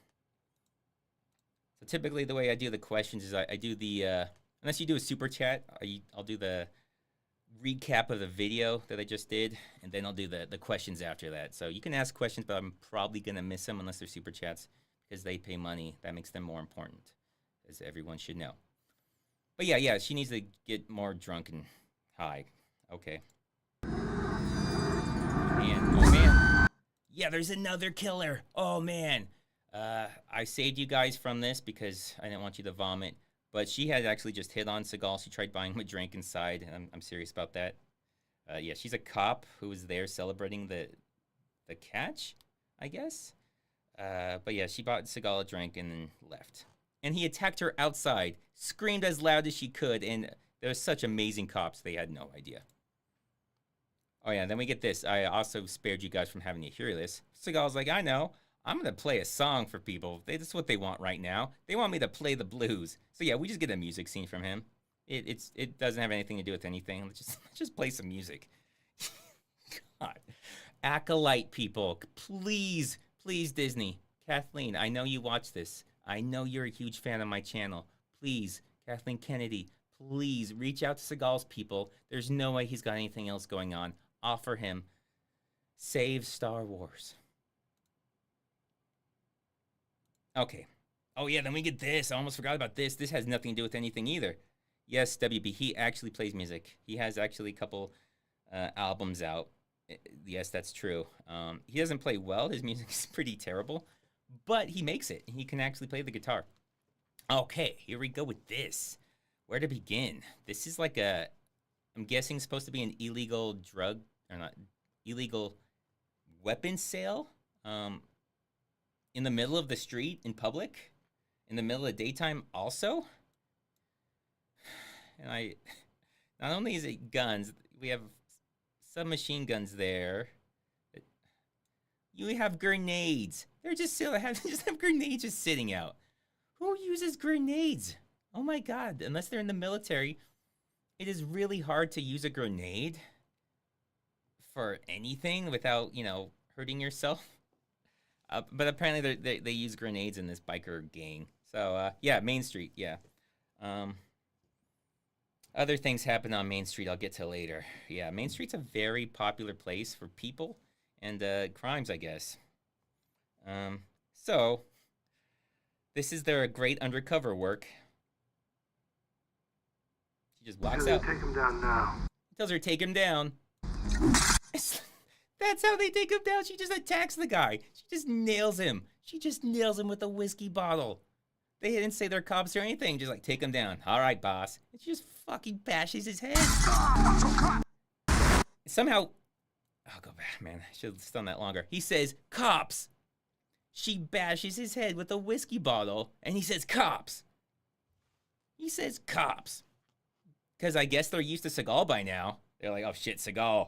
So typically the way I do the questions is I do the, unless you do a super chat, I'll do the recap of the video that I just did, and then I'll do the questions after that. So you can ask questions, but I'm probably going to miss them unless they're super chats because they pay money. That makes them more important, as everyone should know. But yeah, she needs to get more drunk and high. Okay. Oh man. Yeah, there's another killer. Oh man. I saved you guys from this because I didn't want you to vomit. But she had actually just hit on Seagal. She tried buying him a drink inside, and I'm serious about that. Yeah, she's a cop who was there celebrating the catch, I guess. But yeah, she bought Seagal a drink and then left. And he attacked her outside, screamed as loud as she could, and there was such amazing cops, they had no idea. Oh yeah, then we get this. I also spared you guys from having to hear this. Seagal's like, I know. I'm going to play a song for people. That's what they want right now. They want me to play the blues. So yeah, we just get a music scene from him. It doesn't have anything to do with anything. Let's just play some music. God. Acolyte people. Please, Disney. Kathleen, I know you watch this. I know you're a huge fan of my channel. Please, Kathleen Kennedy, please reach out to Seagal's people. There's no way he's got anything else going on. Offer him. Save Star Wars. Okay. Oh, yeah, then we get this. I almost forgot about this. This has nothing to do with anything either. Yes, WB, he actually plays music. He has actually a couple albums out. Yes, that's true. He doesn't play well. His music is pretty terrible. but he makes it. He can actually play the guitar. Okay, here we go with this. Where to begin? This is like a, I'm guessing supposed to be an illegal drug, or not, illegal weapons sale in the middle of the street in public, in the middle of the daytime also. And not only is it guns, we have submachine guns there. You have grenades. They're just have grenades just sitting out. Who uses grenades? Oh my God, unless they're in the military, it is really hard to use a grenade for anything without, hurting yourself. But apparently they use grenades in this biker gang. So, yeah, Main Street, yeah. Other things happen on Main Street I'll get to later. Yeah, Main Street's a very popular place for people and crimes, I guess. So, this is their great undercover work. She just walks out. Take him down now. Tells her, take him down. That's how they take him down. She just attacks the guy. She just nails him. She just nails him with a whiskey bottle. They didn't say they're cops or anything. Just like, take him down. All right, boss. And she just fucking bashes his head. Somehow, I'll go back, man. I should have done that longer. He says, cops. She bashes his head with a whiskey bottle, and he says, cops. He says, cops. Because I guess they're used to Seagal by now. They're like, oh shit, Seagal.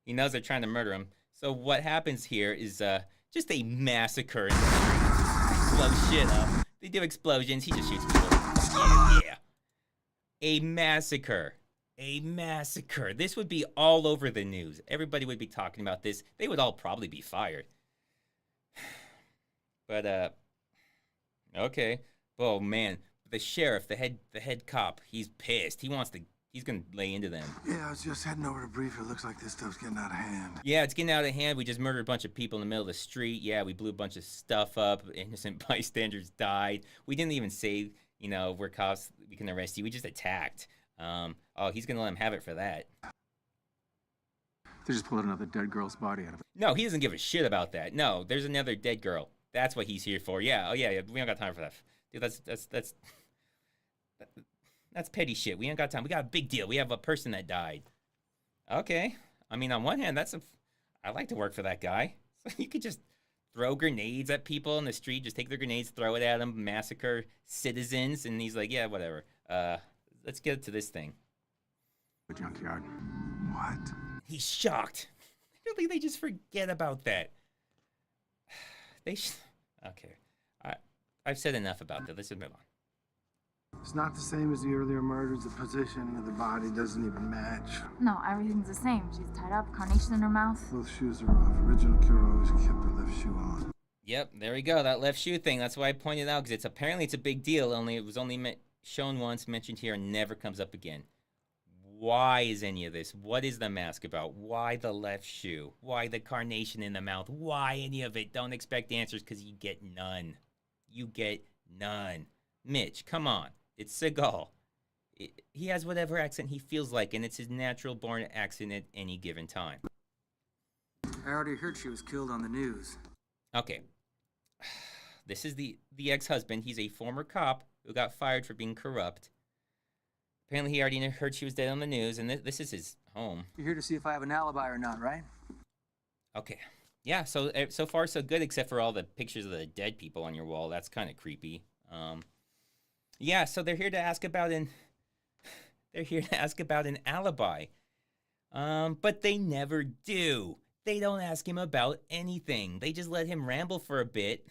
He knows they're trying to murder him. So what happens here is just a massacre in the streets. Blow shit up. They do explosions. He just shoots people. Yeah. A massacre. A massacre. This would be all over the news. Everybody would be talking about this. They would all probably be fired. But, okay. Oh, man. The sheriff, the head cop, he's pissed. He's gonna lay into them. Yeah, I was just heading over to brief. It looks like this stuff's getting out of hand. Yeah, it's getting out of hand. We just murdered a bunch of people in the middle of the street. Yeah, we blew a bunch of stuff up. Innocent bystanders died. We didn't even say, we're cops, we can arrest you. We just attacked. Oh, he's gonna let him have it for that. They just pulled another dead girl's body out of it. No, he doesn't give a shit about that. No, there's another dead girl. That's what he's here for. Yeah, oh yeah, we don't got time for that. Dude, that's petty shit. We ain't got time. We got a big deal. We have a person that died. Okay. I mean, on one hand, I like to work for that guy. So you could just throw grenades at people in the street, just take their grenades, throw it at them, massacre citizens, and he's like, yeah, whatever. Let's get to this thing. The junkyard. What? He's shocked. Literally, they just forget about that. Okay. I've said enough about that. Let's just move on. It's not the same as the earlier murders. The position of the body doesn't even match. No, everything's the same. She's tied up, carnation in her mouth. Both shoes are off. Original killer always kept the left shoe on. Yep, there we go. That left shoe thing. That's why I pointed out, because apparently it's a big deal. It was only shown once, mentioned here, and never comes up again. Why is any of this? What is the mask about? Why the left shoe? Why the carnation in the mouth? Why any of it? Don't expect answers, because you get none. You get none. Mitch, come on. It's Seagal. He has whatever accent he feels like, and it's his natural-born accent at any given time. I already heard she was killed on the news. Okay. This is the ex-husband. He's a former cop who got fired for being corrupt. Apparently, he already heard she was dead on the news, and this is his home. You're here to see if I have an alibi or not, right? Okay. Yeah, so far so good, except for all the pictures of the dead people on your wall. That's kind of creepy. Yeah, so they're here to ask about an alibi. But they never do. They don't ask him about anything. They just let him ramble for a bit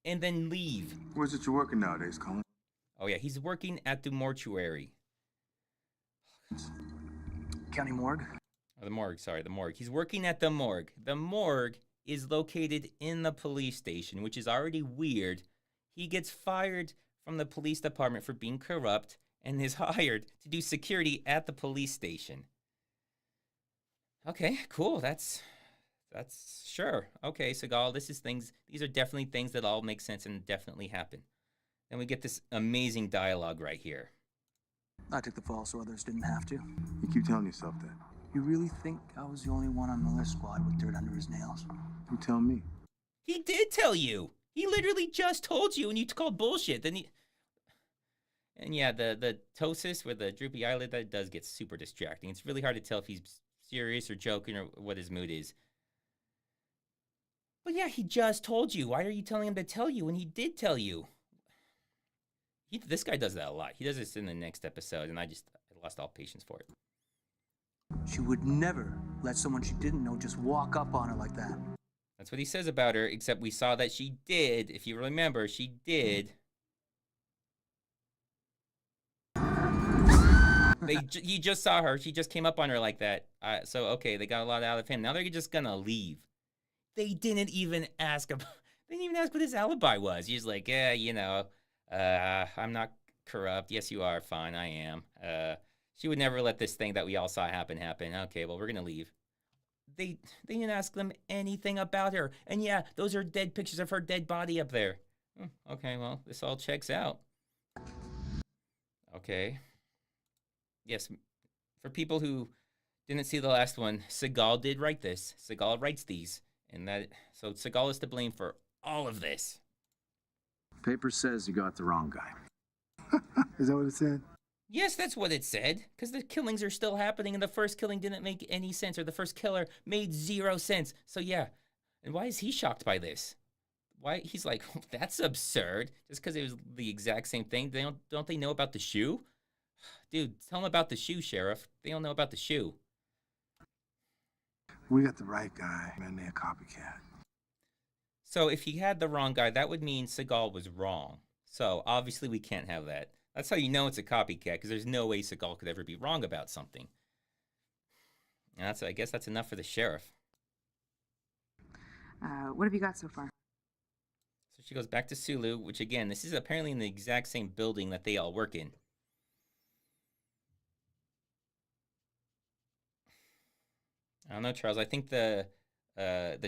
and then leave. Where's it you're working nowadays, Colin? Oh yeah, he's working at the mortuary. County morgue? Oh, the morgue, sorry, the morgue. He's working at the morgue. The morgue is located in the police station, which is already weird. He gets fired from the police department for being corrupt and is hired to do security at the police station. Okay, cool. That's sure. Okay, Seagal, these are definitely things that all make sense and definitely happen. Then we get this amazing dialogue right here. I took the fall so others didn't have to. You keep telling yourself that. You really think I was the only one on the list squad with dirt under his nails? You tell me. He did tell you. He literally just told you, and you called bullshit. Then he... And yeah, the ptosis with the droopy eyelid, that does get super distracting. It's really hard to tell if he's serious or joking or what his mood is. But yeah, he just told you. Why are you telling him to tell you when he did tell you? This guy does that a lot. He does this in the next episode, and I lost all patience for it. She would never let someone she didn't know just walk up on her like that. That's what he says about her, except we saw that she did. If you remember, she did. You just saw her. She just came up on her like that. So, okay, they got a lot out of him. Now they're just going to leave. They didn't even ask about... They didn't even ask what his alibi was. He's like, yeah, you know, I'm not corrupt. Yes, you are. Fine, I am. She would never let this thing that we all saw happen. Okay, well, we're going to leave. They didn't ask them anything about her. And yeah, those are dead pictures of her dead body up there. Okay, well, this all checks out. Okay. Yes, for people who didn't see the last one, Seagal did write this. Seagal writes these. So Seagal is to blame for all of this. Paper says you got the wrong guy. Is that what it said? Yes, that's what it said. Because the killings are still happening, and the first killing didn't make any sense, or the first killer made 0 sense. So yeah, and why is he shocked by this? Why he's like, that's absurd. Just because it was the exact same thing. Don't they know about the shoe? Dude, tell them about the shoe, Sheriff. They don't know about the shoe. We got the right guy, and they're a copycat. So if he had the wrong guy, that would mean Seagal was wrong. So obviously we can't have that. That's how you know it's a copycat, because there's no way Seagal could ever be wrong about something. And I guess that's enough for the sheriff. What have you got so far? So she goes back to Sulu, which again, this is apparently in the exact same building that they all work in. I don't know, Charles. I think the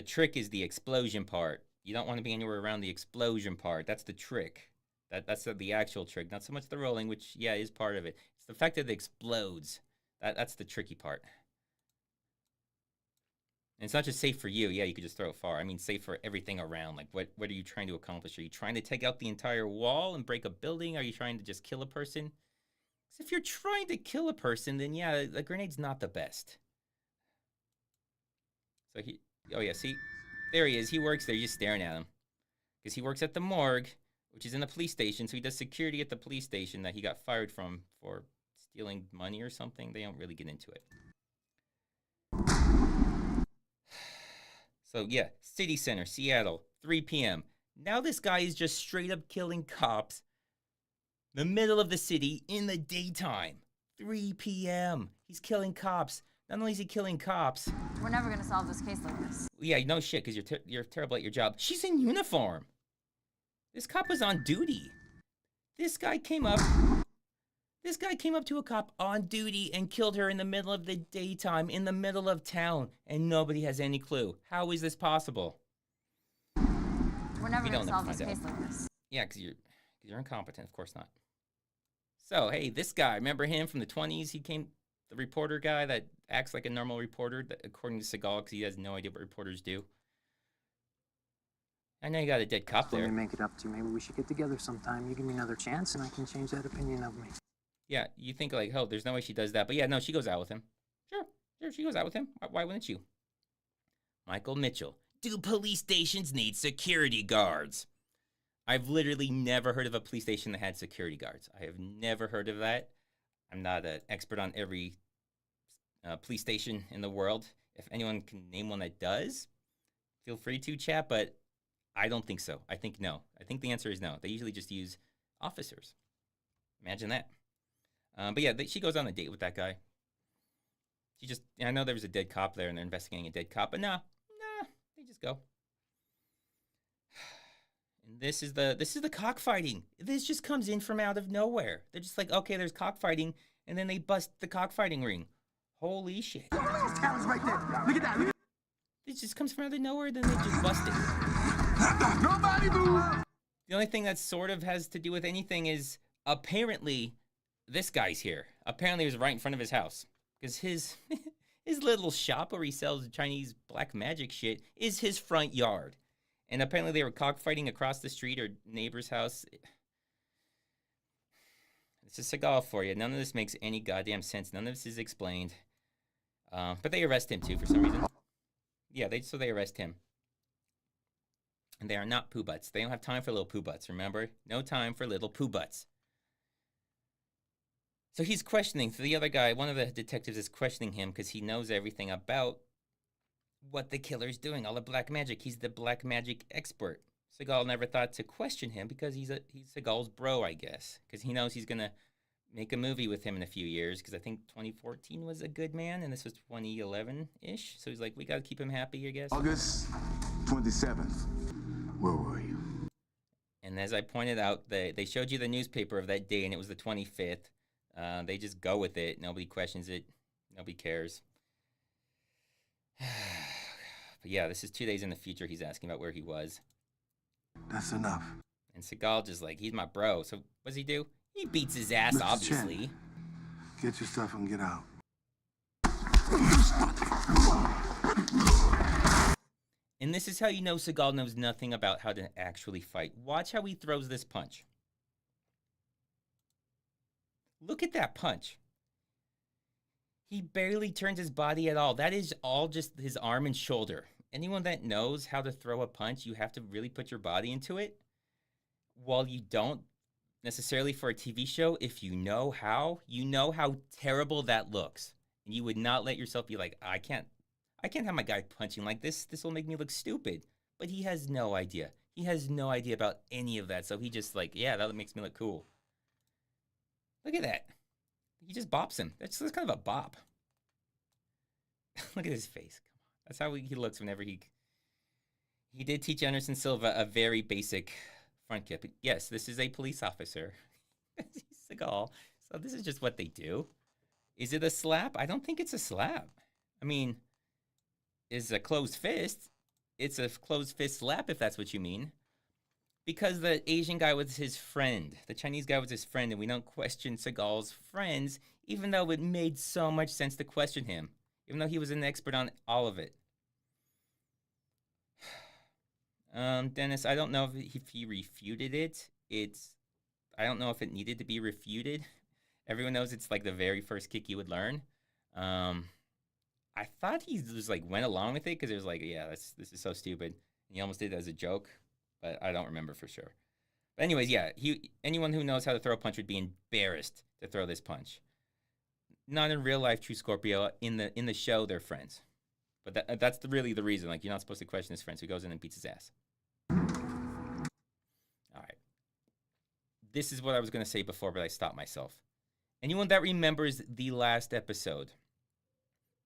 trick is the explosion part. You don't want to be anywhere around the explosion part. That's the trick. That's the actual trick. Not so much the rolling, which, yeah, is part of it. It's the fact that it explodes. That's the tricky part. And it's not just safe for you. Yeah, you could just throw it far. I mean, safe for everything around. Like, what are you trying to accomplish? Are you trying to take out the entire wall and break a building? Are you trying to just kill a person? Because if you're trying to kill a person, then, yeah, the grenade's not the best. So oh yeah, see, there he is. He works there. You're just staring at him. Because he works at the morgue, which is in the police station. So he does security at the police station that he got fired from for stealing money or something. They don't really get into it. So yeah, City Center, Seattle, 3 p.m. Now this guy is just straight up killing cops in the middle of the city in the daytime. 3 p.m. He's killing cops. Not only is he killing cops... We're never gonna solve this case like this. Yeah, no shit, because you're terrible at your job. She's in uniform. This cop was on duty. This guy came up to a cop on duty and killed her in the middle of the daytime, in the middle of town, and nobody has any clue. How is this possible? We're never gonna solve this case like this. Yeah, because you're incompetent. Of course not. So, hey, this guy, remember him from the 20s? He came... The reporter guy that acts like a normal reporter, according to Seagal, because he has no idea what reporters do. I know you got a dead cop there. Let me make it up to you. Maybe we should get together sometime. You give me another chance, and I can change that opinion of me. Yeah, you think like, oh, there's no way she does that. But yeah, no, she goes out with him. Sure, she goes out with him. Why wouldn't you? Michael Mitchell. Do police stations need security guards? I've literally never heard of a police station that had security guards. I have never heard of that. I'm not an expert on every police station in the world. If anyone can name one that does, feel free to, chat, but I don't think so. I think no. I think the answer is no. They usually just use officers. Imagine that. But yeah, she goes on a date with that guy. I know there was a dead cop there and they're investigating a dead cop, but nah, they just go. And this is the cockfighting. This just comes in from out of nowhere. They're just like, okay, there's cockfighting, and then they bust the cockfighting ring. Holy shit. Look at those talents right there. Look at that. Look at It just comes from out of nowhere, then they just bust it. Nobody move! The only thing that sort of has to do with anything is apparently this guy's here. Apparently it was right in front of his house. Because his little shop where he sells Chinese black magic shit is his front yard. And apparently they were cockfighting across the street or neighbor's house. This is Seagal for you. None of this makes any goddamn sense. None of this is explained. But they arrest him too for some reason. Yeah, they arrest him. And they are not poo butts. They don't have time for little poo butts, remember? No time for little poo butts. So he's questioning. So the other guy, one of the detectives is questioning him because he knows everything about what the killer's doing, all the black magic. He's the black magic expert. Seagal never thought to question him because he's Seagal's bro, I guess. Because he knows he's going to make a movie with him in a few years. Because I think 2014 was A Good Man, and this was 2011-ish. So he's like, we got to keep him happy, I guess. August 27th. Where were you? And as I pointed out, they showed you the newspaper of that day, and it was the 25th. They just go with it. Nobody questions it. Nobody cares. But yeah, this is 2 days in the future. He's asking about where he was. That's enough. And Seagal just like, he's my bro. So what does he do? He beats his ass, Mr. obviously. Chen, get your stuff and get out. And this is how you know Seagal knows nothing about how to actually fight. Watch how he throws this punch. Look at that punch. He barely turns his body at all. That is all just his arm and shoulder. Anyone that knows how to throw a punch, you have to really put your body into it. While you don't necessarily for a TV show, if you know how terrible that looks. And you would not let yourself be like, I can't have my guy punching like this. This will make me look stupid. But he has no idea. He has no idea about any of that. So he just like, yeah, that makes me look cool. Look at that. He just bops him. That's kind of a bop. Look at his face. Come on. That's how he looks whenever he did teach Anderson Silva a very basic front kick. Yes, this is a police officer. Seagal. So this is just what they do. Is it a slap? I don't think it's a slap. I mean, it's a closed fist. It's a closed fist slap if that's what you mean. Because the Asian guy was his friend. The Chinese guy was his friend, and we don't question Seagal's friends, even though it made so much sense to question him, even though he was an expert on all of it. Dennis, I don't know if he refuted it. I don't know if it needed to be refuted. Everyone knows it's like the very first kick you would learn. I thought he just like went along with it because it was like, yeah, this is so stupid. And he almost did it as a joke. But I don't remember for sure. But anyways, yeah, anyone who knows how to throw a punch would be embarrassed to throw this punch. Not in real life, True Scorpio. In the show, they're friends. But that's really the reason. Like, you're not supposed to question his friend, so he goes in and beats his ass. All right. This is what I was going to say before, but I stopped myself. Anyone that remembers the last episode,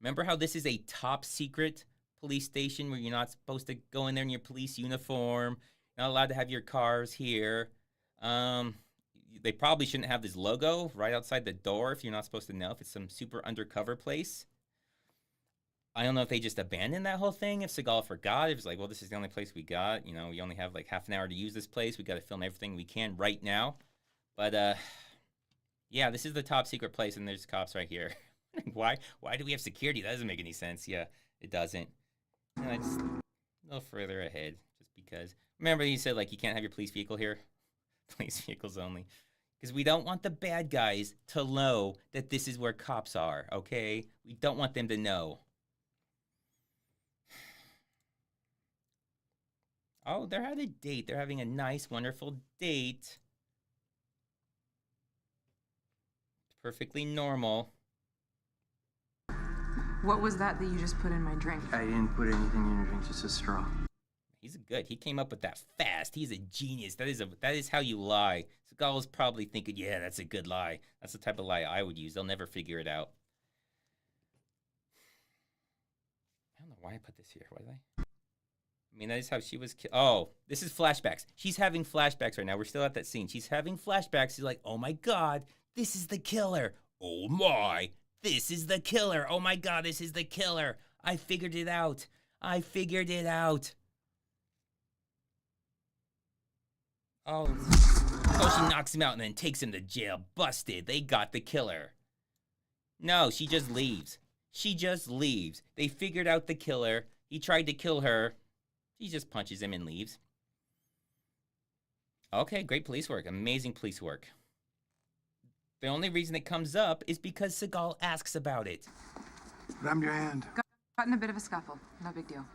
remember how this is a top secret police station where you're not supposed to go in there in your police uniform? Not allowed to have your cars here. They probably shouldn't have this logo right outside the door if you're not supposed to know if it's some super undercover place. I don't know if they just abandoned that whole thing, if Seagal forgot. It was like, well, this is the only place we got. You know, we only have like half an hour to use this place. We got to film everything we can right now. But, yeah, this is the top secret place, and there's cops right here. Why do we have security? That doesn't make any sense. Yeah, it doesn't. And I just a little further ahead, just because. Remember, he said, like, you can't have your police vehicle here? Police vehicles only. Because we don't want the bad guys to know that this is where cops are, okay? We don't want them to know. Oh, they're at a date. They're having a nice, wonderful date. Perfectly normal. What was that you just put in my drink? I didn't put anything in your drink, just a straw. He's good. He came up with that fast. He's a genius. That is how you lie. Seagal was probably thinking, yeah, that's a good lie. That's the type of lie I would use. They'll never figure it out. I don't know why I put this here. Why did I mean, that is how she was oh, this is flashbacks. She's having flashbacks right now. We're still at that scene. She's having flashbacks. She's like, oh my God, this is the killer. Oh my, this is the killer. Oh my God, this is the killer. I figured it out. I figured it out. Oh, she knocks him out and then takes him to jail. Busted. They got the killer. No, she just leaves. She just leaves. They figured out the killer. He tried to kill her. She just punches him and leaves. Okay, great police work. Amazing police work. The only reason it comes up is because Seagal asks about it. Grab your hand. Got in a bit of a scuffle. No big deal.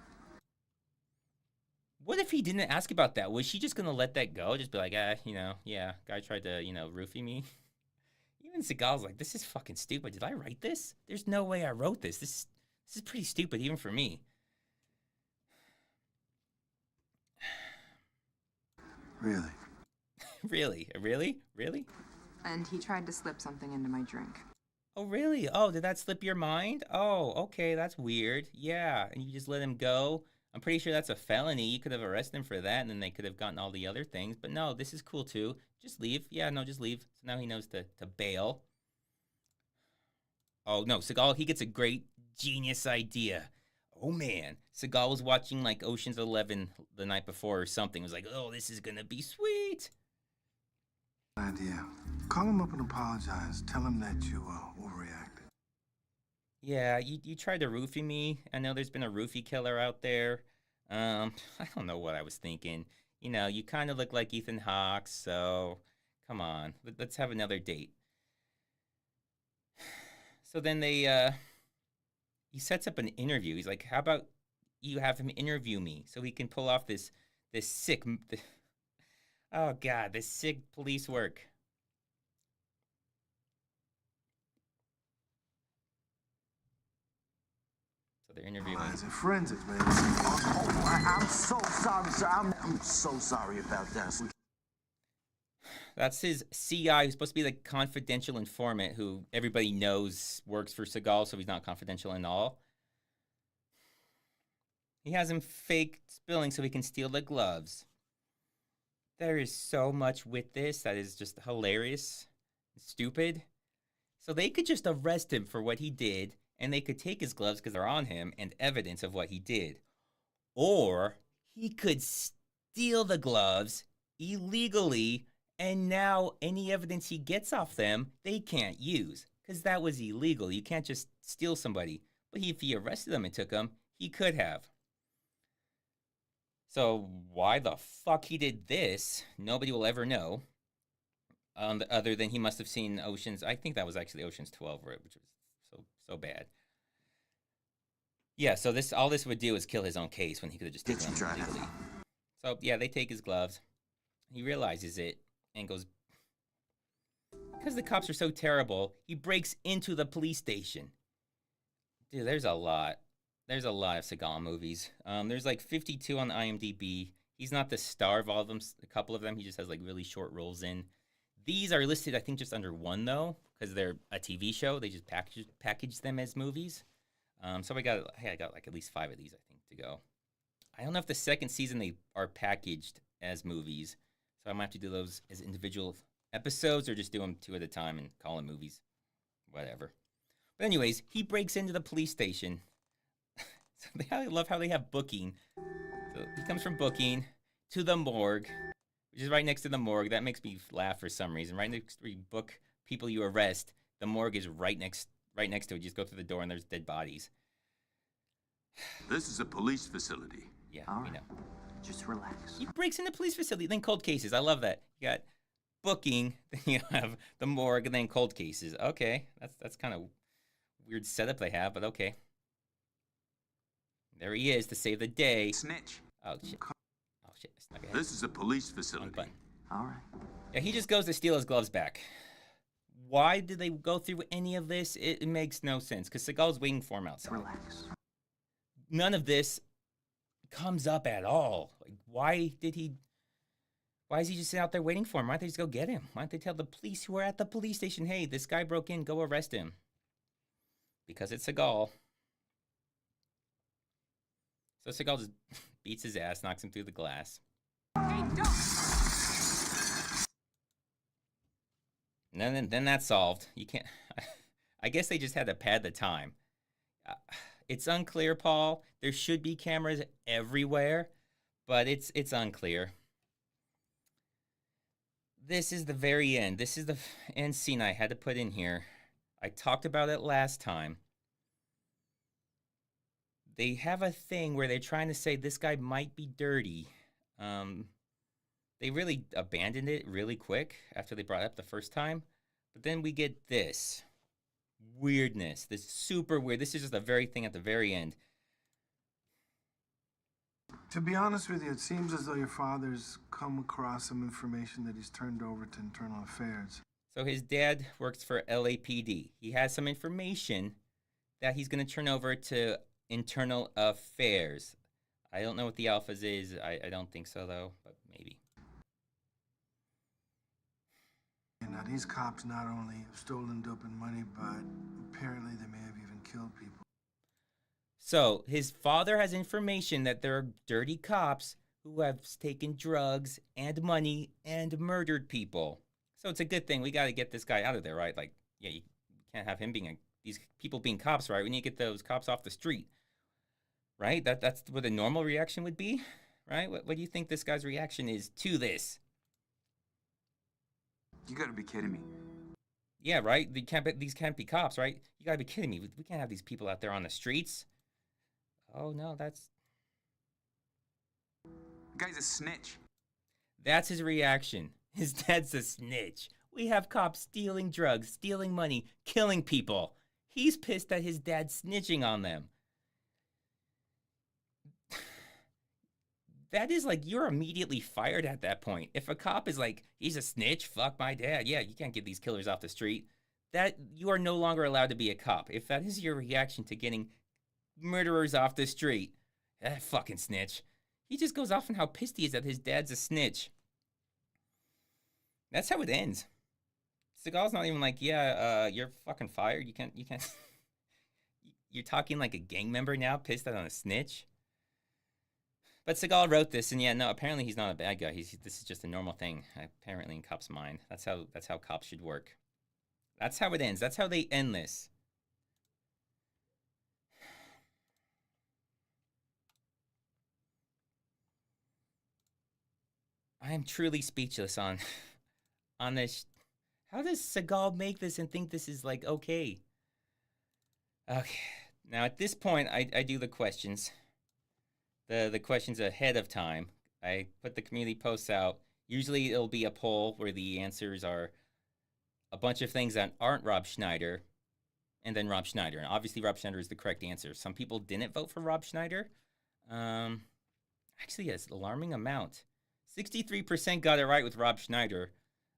What if he didn't ask about that? Was she just going to let that go? Just be like, yeah, guy tried to, roofie me. Even Seagal's like, this is fucking stupid. Did I write this? There's no way I wrote this. This is pretty stupid, even for me. Really? Really? And he tried to slip something into my drink. Oh, really? Oh, did that slip your mind? Oh, okay, that's weird. Yeah, and you just let him go? I'm pretty sure that's a felony. You could have arrested him for that, and then they could have gotten all the other things. But no, this is cool, too. Just leave. Yeah, no, just leave. So now he knows to bail. Oh, no, Seagal, he gets a great genius idea. Oh, man. Seagal was watching, like, Ocean's 11 the night before or something. He was like, oh, this is gonna be sweet. Idea. Call him up and apologize. Tell him that you overreacted. Yeah, you tried to roofie me. I know there's been a roofie killer out there. I don't know what I was thinking. You kind of look like Ethan Hawke, so come on. Let's have another date. So then he sets up an interview. He's like, how about you have him interview me so he can pull off this sick, oh God, this sick police work. So they're interviewing. It's forensics, man. I'm so sorry, sir. I'm so sorry about that. That's his CI, who's supposed to be the confidential informant who everybody knows works for Seagal, so he's not confidential at all. He has him fake spilling so he can steal the gloves. There is so much with this that is just hilarious and stupid. So they could just arrest him for what he did, and they could take his gloves because they're on him and evidence of what he did. Or he could steal the gloves illegally, and now any evidence he gets off them, they can't use because that was illegal. You can't just steal somebody. But if he arrested them and took them, he could have. So why the fuck he did this, nobody will ever know. Other than he must have seen Ocean's. I think that was actually Ocean's 12, which was so bad. Yeah, so all this would do is kill his own case when he could have just taken them legally. So yeah, they take his gloves. He realizes it and goes, because the cops are so terrible, he breaks into the police station. Dude, there's a lot. There's a lot of Seagal movies. There's like 52 on IMDb. He's not the star of all of them. A couple of them, he just has like really short roles in. These are listed, I think, just under one, though, because they're a TV show. They just package them as movies. So I got like at least 5 of these, I think, to go. I don't know if the second season they are packaged as movies, so I might have to do those as individual episodes or just do them 2 at a time and call them movies. Whatever. But anyways, he breaks into the police station. So I love how they have booking. So he comes from booking to the morgue, which is right next to the morgue. That makes me laugh for some reason. Right next to where you book people you arrest, the morgue is right next to it. You just go through the door and there's dead bodies. This is a police facility. Yeah, All we right. know. Just relax. He breaks into police facility, then cold cases. I love that. You got booking, then you have the morgue, and then cold cases. Okay, that's kind of weird setup they have, but okay. There he is to save the day. Snitch. Oh shit! Oh shit! Snuck ahead. This is a police Wrong facility. button. All right. Yeah, he just goes to steal his gloves back. Why did they go through any of this? It makes no sense, because Seagal's waiting for him outside. Relax. None of this comes up at all. Like, why is he just out there waiting for him? Why don't they just go get him? Why don't they tell the police who are at the police station, hey, this guy broke in, go arrest him? Because it's Seagal. So Seagal just beats his ass, knocks him through the glass. Hey, don't! And then that's solved. You can't. I guess they just had to pad the time. It's unclear, Paul. There should be cameras everywhere, but it's unclear. This is the very end. This is the end scene I had to put in here. I talked about it last time. they have a thing where they're trying to say this guy might be dirty. They really abandoned it really quick after they brought it up the first time. But then we get this weirdness, this super weird. This is just the very thing at the very end. To be honest with you, it seems as though your father's come across some information that he's turned over to Internal Affairs. So his dad works for LAPD. He has some information that he's going to turn over to Internal Affairs. I don't know what the Alphas is. I don't think so, though, but maybe. And now these cops not only have stolen dope and money, but apparently they may have even killed people. So his father has information that there are dirty cops who have taken drugs and money and murdered people. So it's a good thing. We got to get this guy out of there, right? Like, yeah, you can't have him being these people being cops, right? We need to get those cops off the street, right? That's what a normal reaction would be, right? What do you think this guy's reaction is to this? You gotta be kidding me. Yeah, right? These can't be cops, right? You gotta be kidding me. We can't have these people out there on the streets. Oh, no, The guy's a snitch. that's his reaction. His dad's a snitch. We have cops stealing drugs, stealing money, killing people. He's pissed that his dad's snitching on them. That is like, you're immediately fired at that point. If a cop is like, he's a snitch, fuck my dad. Yeah, you can't get these killers off the street. That you are no longer allowed to be a cop. If that is your reaction to getting murderers off the street, fucking snitch. He just goes off on how pissed he is that his dad's a snitch. That's how it ends. Seagal's not even like, yeah, you're fucking fired. You can't. You're talking like a gang member now, pissed at on a snitch. But Seagal wrote this, and yeah, no, apparently he's not a bad guy. This is just a normal thing, apparently, in cops' mind. That's how cops should work. That's how it ends. That's how they end this. I am truly speechless on this. How does Seagal make this and think this is like okay? Okay, now at this point, I do the questions. The questions ahead of time. I put the community posts out. Usually it'll be a poll where the answers are a bunch of things that aren't Rob Schneider, and then Rob Schneider. And obviously Rob Schneider is the correct answer. Some people didn't vote for Rob Schneider. Actually, yes, alarming amount. 63% got it right with Rob Schneider,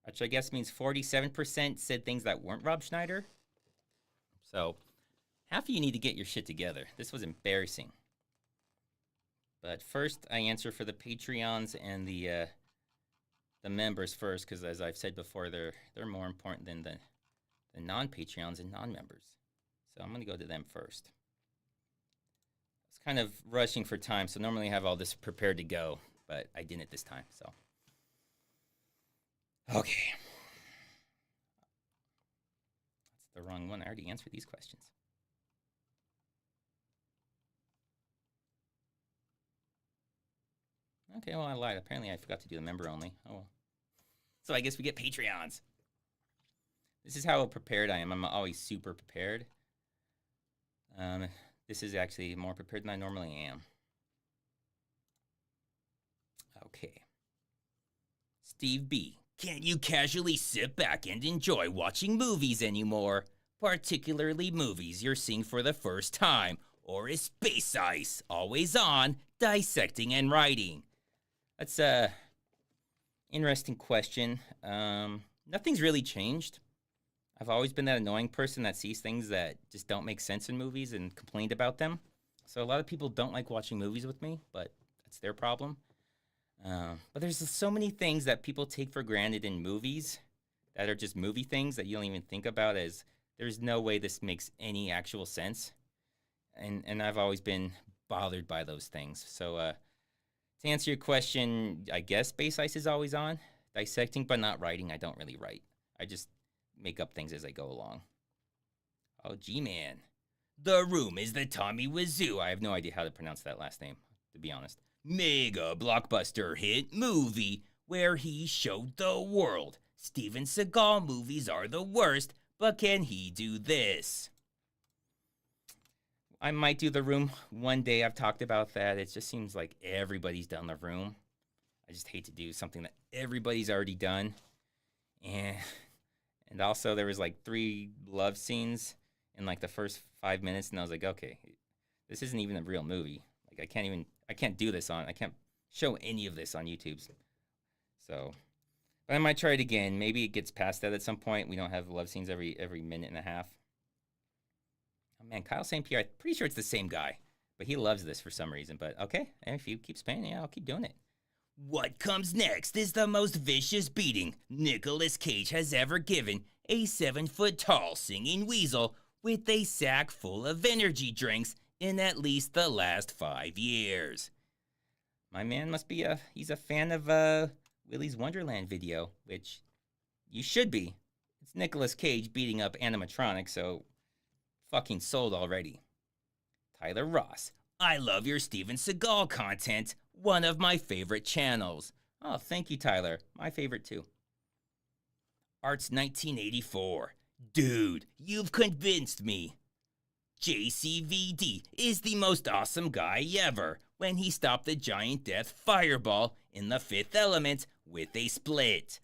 which I guess means 47% said things that weren't Rob Schneider. So half of you need to get your shit together. This was embarrassing. But first, I answer for the Patreons and the members first, because as I've said before, they're more important than the non-Patreons and non-members. So I'm going to go to them first. I was kind of rushing for time, so normally I have all this prepared to go, but I didn't this time, so. Okay. That's the wrong one. I already answered these questions. Okay, well, I lied. Apparently, I forgot to do the member only. Oh, well. So I guess we get Patreons. This is how prepared I am. I'm always super prepared. This is actually more prepared than I normally am. Okay. Steve B. Can't you casually sit back and enjoy watching movies anymore? Particularly movies you're seeing for the first time. Or is Space Ice always on, dissecting and writing? That's a interesting question. Nothing's really changed. I've always been that annoying person that sees things that just don't make sense in movies and complained about them. So a lot of people don't like watching movies with me, but that's their problem. But there's so many things that people take for granted in movies that are just movie things that you don't even think about as there's no way this makes any actual sense. And I've always been bothered by those things. So, to answer your question, I guess Space Ice is always on. Dissecting, but not writing. I don't really write. I just make up things as I go along. Oh, G-Man. The Room is the Tommy Wiseau. I have no idea how to pronounce that last name, to be honest. Mega blockbuster hit movie where he showed the world. Steven Seagal movies are the worst, but can he do this? I might do The Room one day. I've talked about that. It just seems like everybody's done The Room. I just hate to do something that everybody's already done. And also there was like 3 love scenes in like the first 5 minutes, and I was like, okay, this isn't even a real movie. Like I can't do this I can't show any of this on YouTube. So, but I might try it again. Maybe it gets past that at some point. We don't have love scenes every minute and a half. Oh man, Kyle St. Pierre, I'm pretty sure it's the same guy, but he loves this for some reason. But okay, if he keeps paying, yeah, I'll keep doing it. What comes next is the most vicious beating Nicolas Cage has ever given a 7-foot-tall singing weasel with a sack full of energy drinks in at least the last 5 years. My man must be he's a fan of Willy's Wonderland video, which you should be. It's Nicolas Cage beating up animatronics, so fucking sold already. Tyler Ross, I love your Steven Seagal content. One of my favorite channels. Oh, thank you, Tyler. My favorite, too. Arts 1984. Dude, you've convinced me. JCVD is the most awesome guy ever when he stopped the giant death fireball in The Fifth Element with a split.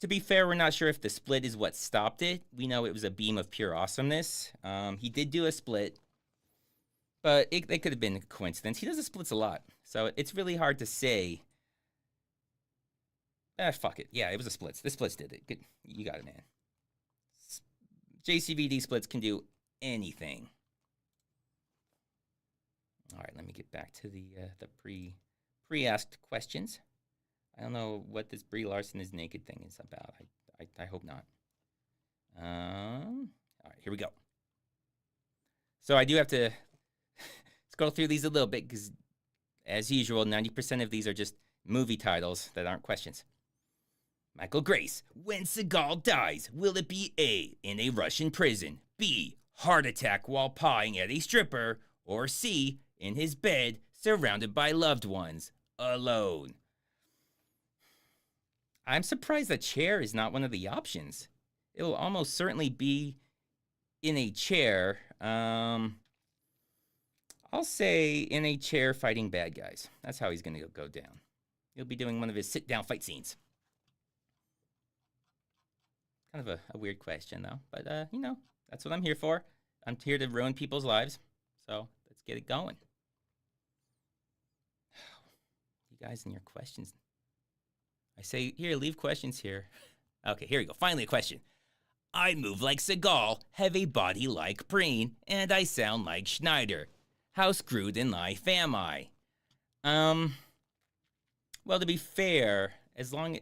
To be fair, we're not sure if the split is what stopped it. We know it was a beam of pure awesomeness. He did do a split, but it could have been a coincidence. He does the splits a lot, so it's really hard to say. Fuck it. Yeah, it was a splits. The splits did it. Good. You got it, man. JCVD splits can do anything. All right, let me get back to the pre-asked questions. I don't know what this Brie Larson is naked thing is about. I hope not. All right, here we go. So I do have to scroll through these a little bit because, as usual, 90% of these are just movie titles that aren't questions. Michael Grace, when Seagal dies, will it be A, in a Russian prison, B, heart attack while pawing at a stripper, or C, in his bed, surrounded by loved ones, alone? I'm surprised the chair is not one of the options. It will almost certainly be in a chair. I'll say in a chair fighting bad guys. That's how he's going to go down. He'll be doing one of his sit-down fight scenes. Kind of a weird question, though. But, that's what I'm here for. I'm here to ruin people's lives. So let's get it going. You guys and your questions. I say, here, leave questions here. Okay, here we go. Finally, a question. I move like Seagal, have a body like Breen, and I sound like Schneider. How screwed in life am I? Well, to be fair, as long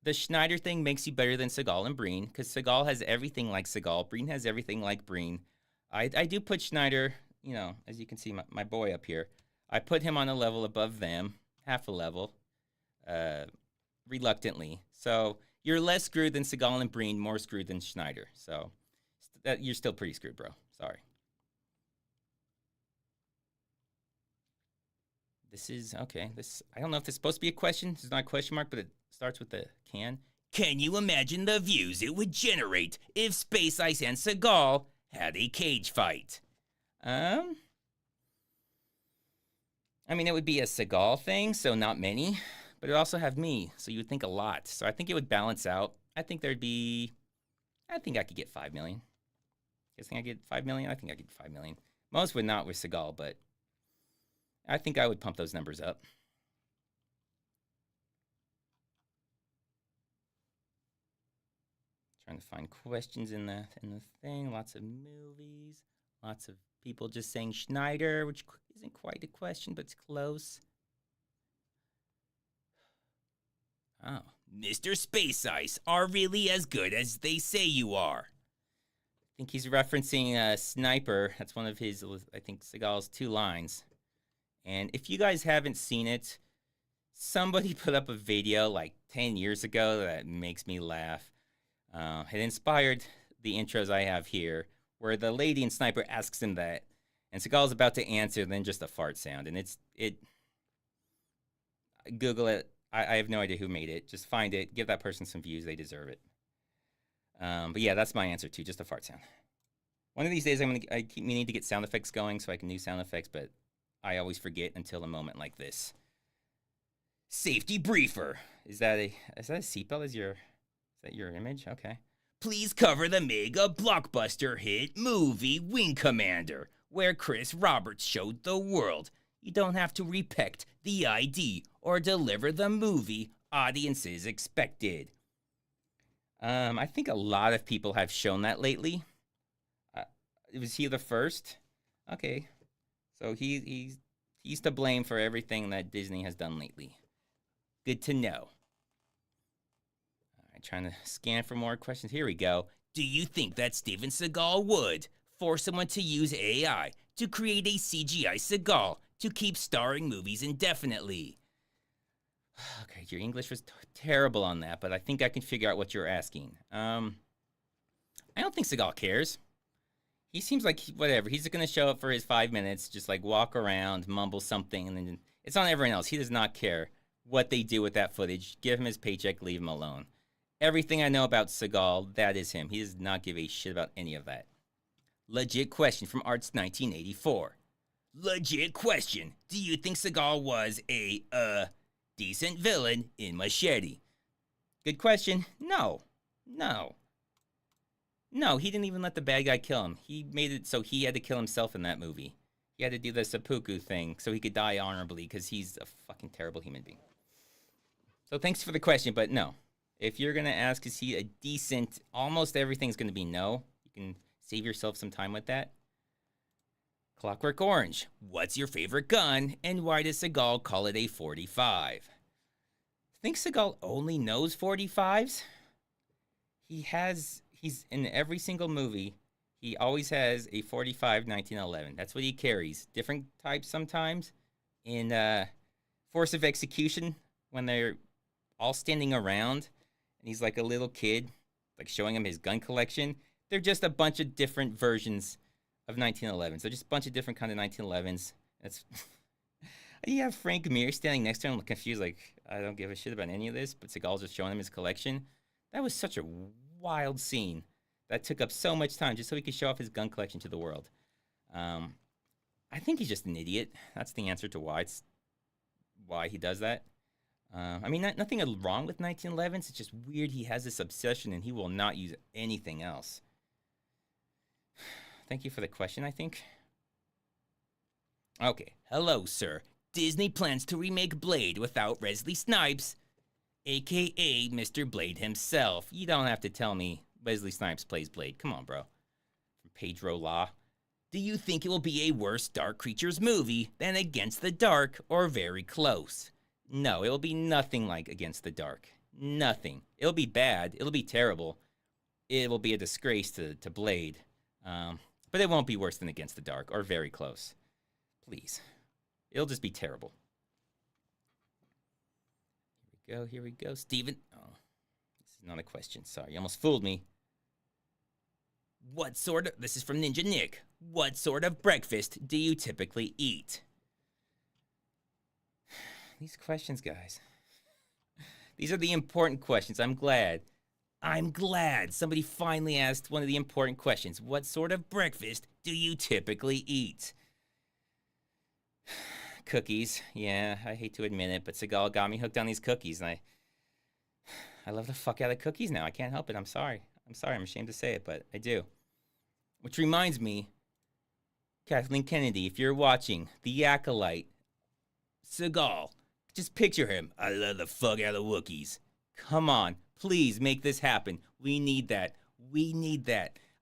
the Schneider thing makes you better than Seagal and Breen, because Seagal has everything like Seagal. Breen has everything like Breen. I do put Schneider, as you can see, my boy up here, I put him on a level above them, half a level, reluctantly. So you're less screwed than Seagal and Breen, more screwed than Schneider. So you're still pretty screwed, bro. Sorry. This is, okay, I don't know if this is supposed to be a question. This is not a question mark, but it starts with the can. Can you imagine the views it would generate if Space Ice and Seagal had a cage fight? I mean, it would be a Seagal thing, so not many, but it would also have me, so you would think a lot. So I think it would balance out. I think I could get 5 million. You guys think I get 5 million? I think I get 5 million. Most would not with Seagal, but I think I would pump those numbers up. Trying to find questions in the thing. Lots of movies. Lots of people just saying Schneider, which isn't quite a question, but it's close. Oh, Mr. Space Ice are really as good as they say you are. I think he's referencing Sniper. That's one of his, I think, Seagal's 2 lines. And if you guys haven't seen it, somebody put up a video like 10 years ago that makes me laugh. It inspired the intros I have here, where the lady in Sniper asks him that, and Seagal's about to answer, then just a fart sound. And Google it. I have no idea who made it. Just find it. Give that person some views. They deserve it. But yeah, that's my answer too. Just a fart sound. One of these days, I keep meaning to get sound effects going so I can do sound effects, but I always forget until a moment like this. Safety briefer. Is that a seatbelt? Is that your image? Okay. Please cover the mega blockbuster hit movie Wing Commander, where Chris Roberts showed the world. You don't have to respect the ID or deliver the movie audiences expected. I think a lot of people have shown that lately. Was he the first? Okay. So he's to blame for everything that Disney has done lately. Good to know. All right, trying to scan for more questions. Here we go. Do you think that Steven Seagal would force someone to use AI to create a CGI Seagal to keep starring movies indefinitely? Okay, your English was terrible on that, but I think I can figure out what you're asking. I don't think Seagal cares. He seems like whatever. He's just going to show up for his 5 minutes, just like walk around, mumble something, and then it's on everyone else. He does not care what they do with that footage. Give him his paycheck, leave him alone. Everything I know about Seagal, that is him. He does not give a shit about any of that. Legit question from Arts 1984. Legit question. Do you think Seagal was a, decent villain in Machete? Good question. No, he didn't even let the bad guy kill him. He made it so he had to kill himself in that movie. He had to do the seppuku thing so he could die honorably because he's a fucking terrible human being. So thanks for the question, but no. If you're going to ask, is he a decent, almost everything's going to be no. You can save yourself some time with that. Clockwork Orange. What's your favorite gun, and why does Seagal call it a 45? Think Seagal only knows 45s? He's in every single movie, he always has a 45 1911. That's what he carries. Different types sometimes. In Force of Execution, when they're all standing around, and he's like a little kid, like showing him his gun collection, they're just a bunch of different versions of 1911s. They're just a bunch of different kind of 1911s. That's you have Frank Mir standing next to him, confused, like, I don't give a shit about any of this, but Seagal's just showing him his collection. That was such a wild scene that took up so much time just so he could show off his gun collection to the world. I think he's just an idiot. That's the answer to why he does that. I mean, nothing wrong with 1911s. It's just weird he has this obsession and he will not use anything else. Thank you for the question, I think. Okay. Hello, sir. Disney plans to remake Blade without Wesley Snipes, a.k.a. Mr. Blade himself. You don't have to tell me Wesley Snipes plays Blade. Come on, bro. From Pedro Law. Do you think it will be a worse Dark Creatures movie than Against the Dark or very close? No, it will be nothing like Against the Dark. Nothing. It'll be bad. It'll be terrible. It will be a disgrace to Blade. But it won't be worse than Against the Dark or very close. Please. It'll just be terrible. Here we go. Steven. Oh, this is not a question. Sorry, you almost fooled me. This is from Ninja Nick. What sort of breakfast do you typically eat? These questions, guys. These are the important questions. I'm glad somebody finally asked one of the important questions. What sort of breakfast do you typically eat? Cookies. Yeah, I hate to admit it, but Seagal got me hooked on these cookies, and I love the fuck out of cookies now. I can't help it. I'm sorry. I'm ashamed to say it, but I do. Which reminds me, Kathleen Kennedy, if you're watching, the Acolyte, Seagal, just picture him. I love the fuck out of Wookiees. Come on, please make this happen. We need that.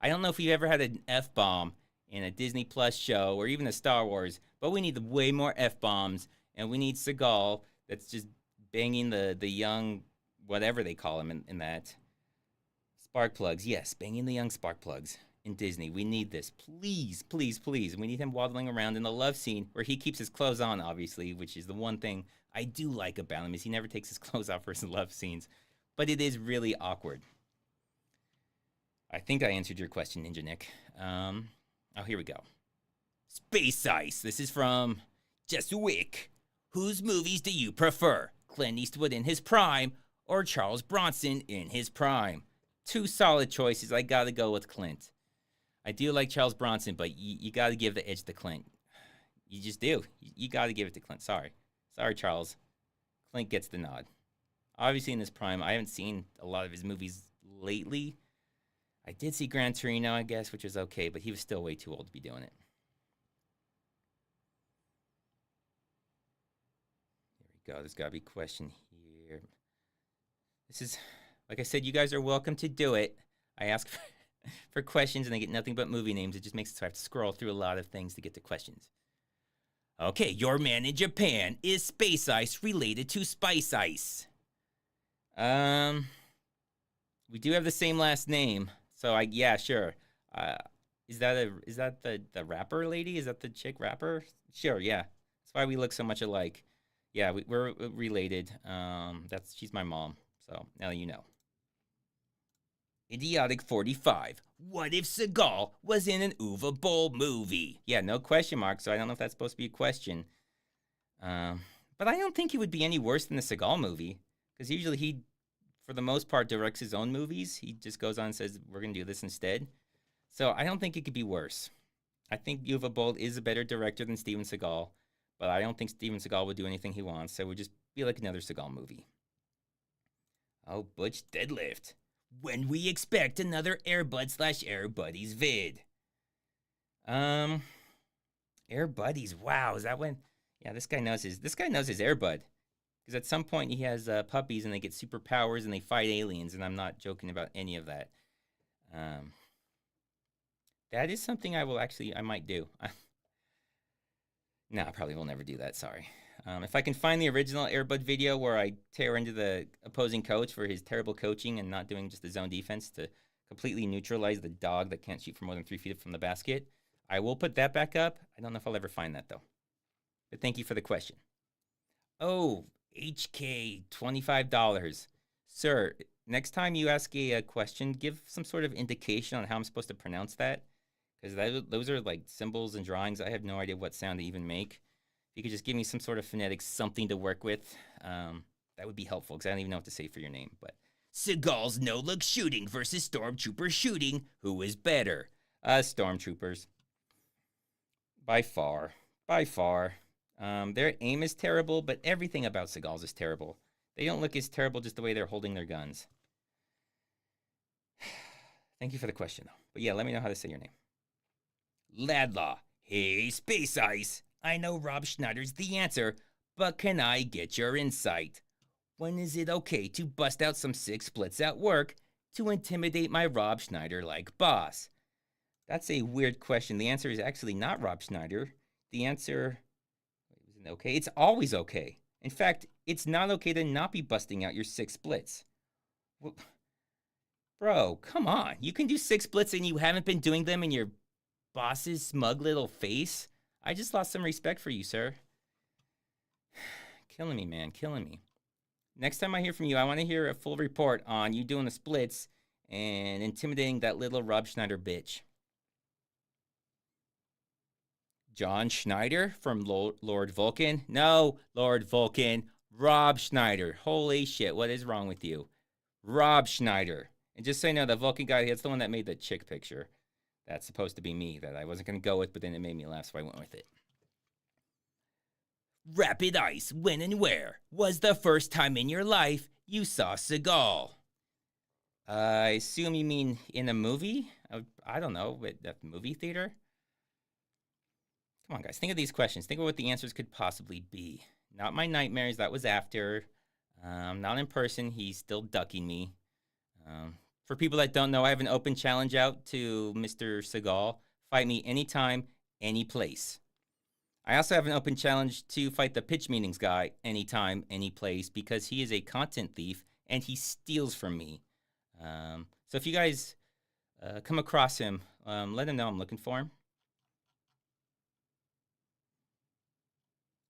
I don't know if you've ever had an F-bomb in a Disney Plus show or even a Star Wars, but we need way more F-bombs, and we need Seagal that's just banging the young, whatever they call him in that. Spark plugs, yes, banging the young spark plugs in Disney. We need this. Please, please, please. We need him waddling around in the love scene where he keeps his clothes on, obviously, which is the one thing I do like about him is he never takes his clothes off for his love scenes. But it is really awkward. I think I answered your question, Ninja Nick. Here we go. Space Ice. This is from Jesuic. Whose movies do you prefer? Clint Eastwood in his prime or Charles Bronson in his prime? Two solid choices. I gotta go with Clint. I do like Charles Bronson, but you got to give the edge to Clint. You just do. You got to give it to Clint. Sorry, Charles. Clint gets the nod. Obviously, in his prime, I haven't seen a lot of his movies lately. I did see Gran Torino, I guess, which was okay, but he was still way too old to be doing it. Here we go. There's got to be a question here. This is, like I said, you guys are welcome to do it. I ask for questions, and I get nothing but movie names. It just makes it so I have to scroll through a lot of things to get to questions. Okay, your man in Japan. Is Space Ice related to Spice Ice? We do have the same last name, so yeah, sure. Is that the rapper lady? Is that the chick rapper? Sure, yeah. That's why we look so much alike. Yeah, we're related. She's my mom. So now you know. Idiotic 45. What if Seagal was in an Uwe Boll movie? Yeah, no question mark, so I don't know if that's supposed to be a question. But I don't think he would be any worse than the Seagal movie, because usually he, for the most part, directs his own movies. He just goes on and says, we're going to do this instead. So I don't think it could be worse. I think Uwe Boll is a better director than Steven Seagal, but I don't think Steven Seagal would do anything he wants, so it would just be like another Seagal movie. Oh, Butch Deadlift. When we expect another Airbud/Air Buddies vid? Air Buddies. Wow, is that when? Yeah, this guy knows his Airbud. Because at some point he has puppies and they get superpowers and they fight aliens, and I'm not joking about any of that. That is something I might do. No, I probably will never do that. Sorry. If I can find the original Airbud video where I tear into the opposing coach for his terrible coaching and not doing just the zone defense to completely neutralize the dog that can't shoot for more than 3 feet from the basket, I will put that back up. I don't know if I'll ever find that, though. But thank you for the question. Oh, HK, $25. Sir, next time you ask a question, give some sort of indication on how I'm supposed to pronounce that. Because those are like symbols and drawings. I have no idea what sound to even make. If you could just give me some sort of phonetics, something to work with, that would be helpful, because I don't even know what to say for your name. But Seagal's no-look shooting versus Stormtrooper shooting. Who is better? Stormtroopers. By far. By far. Their aim is terrible, but everything about Seagal's is terrible. They don't look as terrible just the way they're holding their guns. Thank you for the question, though. But yeah, let me know how to say your name. Ladlaw. Hey, Space Ice. I know Rob Schneider's the answer, but can I get your insight? When is it okay to bust out some sick splits at work to intimidate my Rob Schneider-like boss? That's a weird question. The answer is actually not Rob Schneider. The answer isn't okay. It's always okay. In fact, it's not okay to not be busting out your sick splits. Bro, come on. You can do sick splits and you haven't been doing them in your boss's smug little face? I just lost some respect for you, sir. Killing me, man. Killing me. Next time I hear from you, I want to hear a full report on you doing the splits and intimidating that little Rob Schneider bitch. John Schneider from Lord Vulcan? No, Lord Vulcan. Rob Schneider. Holy shit, what is wrong with you? Rob Schneider. And just so you know, the Vulcan guy, that's the one that made the chick picture. That's supposed to be me, that I wasn't going to go with, but then it made me laugh, so I went with it. Rapid Ice, when and where was the first time in your life you saw Seagal? I assume you mean in a movie? I don't know, at the movie theater? Come on, guys, think of these questions. Think of what the answers could possibly be. Not my nightmares, that was after. Not in person, he's still ducking me. For people that don't know, I have an open challenge out to Mr. Seagal. Fight me anytime, any place. I also have an open challenge to fight the pitch meetings guy anytime, any place, because he is a content thief and he steals from me. So if you guys come across him, let him know I'm looking for him.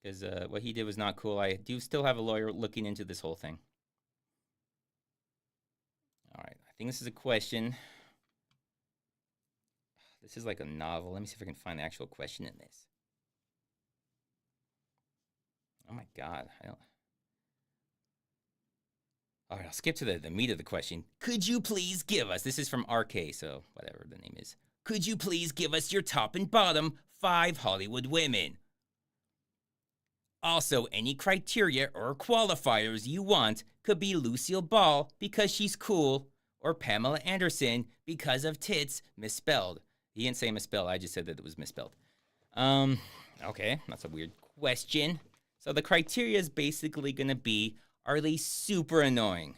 Because what he did was not cool. I do still have a lawyer looking into this whole thing. All right, I think this is a question. This is like a novel. Let me see if I can find the actual question in this. Oh my God, I don't. All right, I'll skip to the meat of the question. Could you please give us, this is from RK, so whatever the name is. Could you please give us your top and bottom 5 Hollywood women? Also, any criteria or qualifiers you want could be Lucille Ball because she's cool, or Pamela Anderson because of tits misspelled. He didn't say misspelled, I just said that it was misspelled. Okay, that's a weird question. So the criteria is basically going to be, are they super annoying?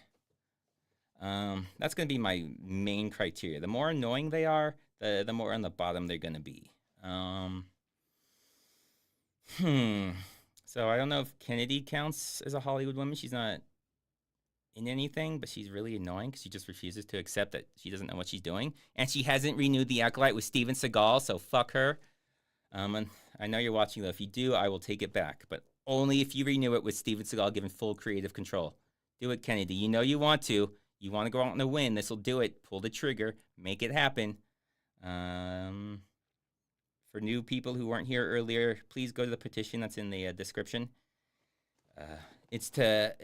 That's going to be my main criteria. The more annoying they are, the more on the bottom they're going to be. So I don't know if Kennedy counts as a Hollywood woman. She's not in anything, but she's really annoying because she just refuses to accept that she doesn't know what she's doing. And she hasn't renewed the Acolyte with Steven Seagal, so fuck her. And I know you're watching, though. If you do, I will take it back. But only if you renew it with Steven Seagal given full creative control. Do it, Kennedy. You know you want to. You want to go out on a win. This will do it. Pull the trigger. Make it happen. For new people who weren't here earlier, please go to the petition that's in the description. It's to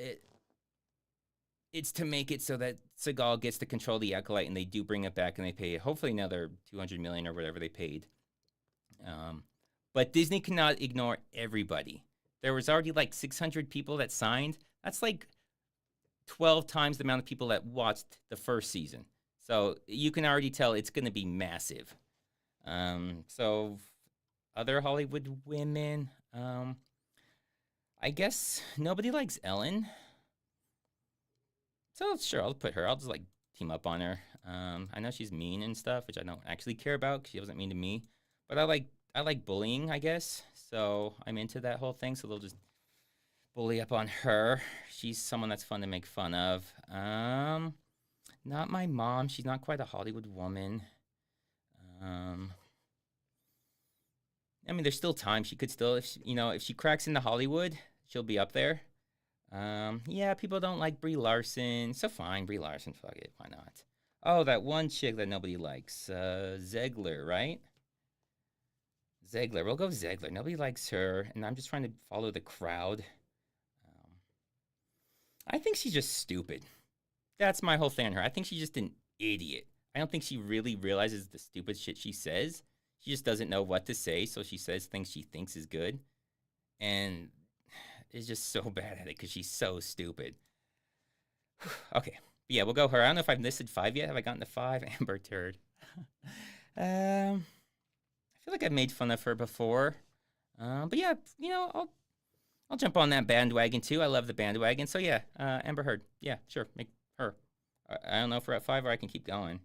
make it so that Seagal gets to control the Acolyte, and they do bring it back, and they pay hopefully another $200 million or whatever they paid. But Disney cannot ignore everybody. There was already like 600 people that signed. That's like 12 times the amount of people that watched the first season. So you can already tell it's going to be massive. So other Hollywood women, I guess nobody likes Ellen. So sure, I'll put her. I'll just like team up on her. I know she's mean and stuff, which I don't actually care about because she wasn't mean to me. But I like bullying, I guess. So I'm into that whole thing. So they'll just bully up on her. She's someone that's fun to make fun of. Not my mom. She's not quite a Hollywood woman. I mean, there's still time. She could still, if she cracks into Hollywood, she'll be up there. Yeah, people don't like Brie Larson. So fine, Brie Larson, fuck it, why not? Oh, that one chick that nobody likes, Zegler, right? Zegler, we'll go Zegler. Nobody likes her, and I'm just trying to follow the crowd. I think she's just stupid. That's my whole thing on her. I think she's just an idiot. I don't think she really realizes the stupid shit she says. She just doesn't know what to say, so she says things she thinks is good. And is just so bad at it because she's so stupid. Okay. Yeah, we'll go her. I don't know if I've listed 5 yet. Have I gotten to 5? Amber Turd. I feel like I've made fun of her before. But yeah, I'll jump on that bandwagon too. I love the bandwagon. So yeah, Amber Heard. Yeah, sure. Make her. I don't know if we're at 5 or I can keep going.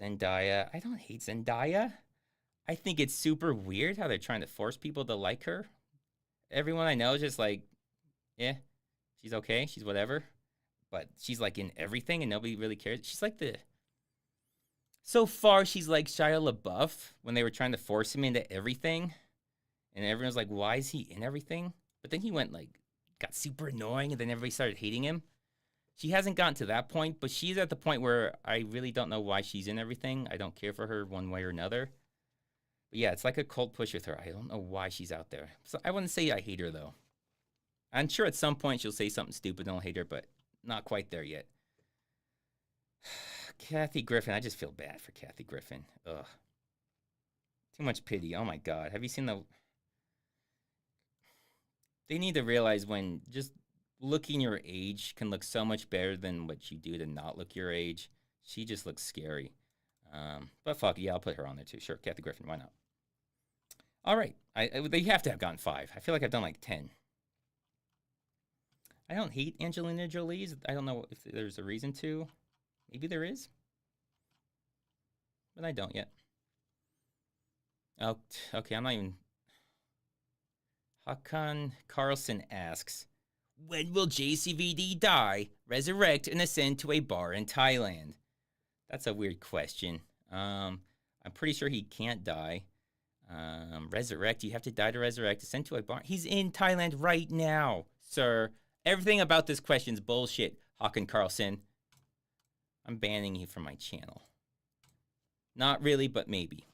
Zendaya. I don't hate Zendaya. I think it's super weird how they're trying to force people to like her. Everyone I know is just like, yeah, she's okay. She's whatever. But she's like in everything and nobody really cares. She's like so far she's like Shia LaBeouf when they were trying to force him into everything. And everyone's like, why is he in everything? But then he got super annoying and then everybody started hating him. She hasn't gotten to that point, but she's at the point where I really don't know why she's in everything. I don't care for her one way or another. But yeah, it's like a cult push with her. I don't know why she's out there. So I wouldn't say I hate her, though. I'm sure at some point she'll say something stupid and I'll hate her, but not quite there yet. Kathy Griffin. I just feel bad for Kathy Griffin. Ugh. Too much pity. Oh, my God. Have you seen the... They need to realize when just looking your age can look so much better than what you do to not look your age. She just looks scary. But fuck, yeah, I'll put her on there too. Sure, Kathy Griffin, why not? All right, they have to have gotten 5. I feel like I've done like 10. I don't hate Angelina Jolie's. I don't know if there's a reason to. Maybe there is. But I don't yet. Oh, okay, I'm not even... Hakan Carlson asks, when will JCVD die, resurrect, and ascend to a bar in Thailand? That's a weird question. I'm pretty sure he can't die. Resurrect, you have to die to resurrect. Ascend to a bar. He's in Thailand right now, sir. Everything about this question is bullshit, Hakan Carlson. I'm banning you from my channel. Not really, but maybe.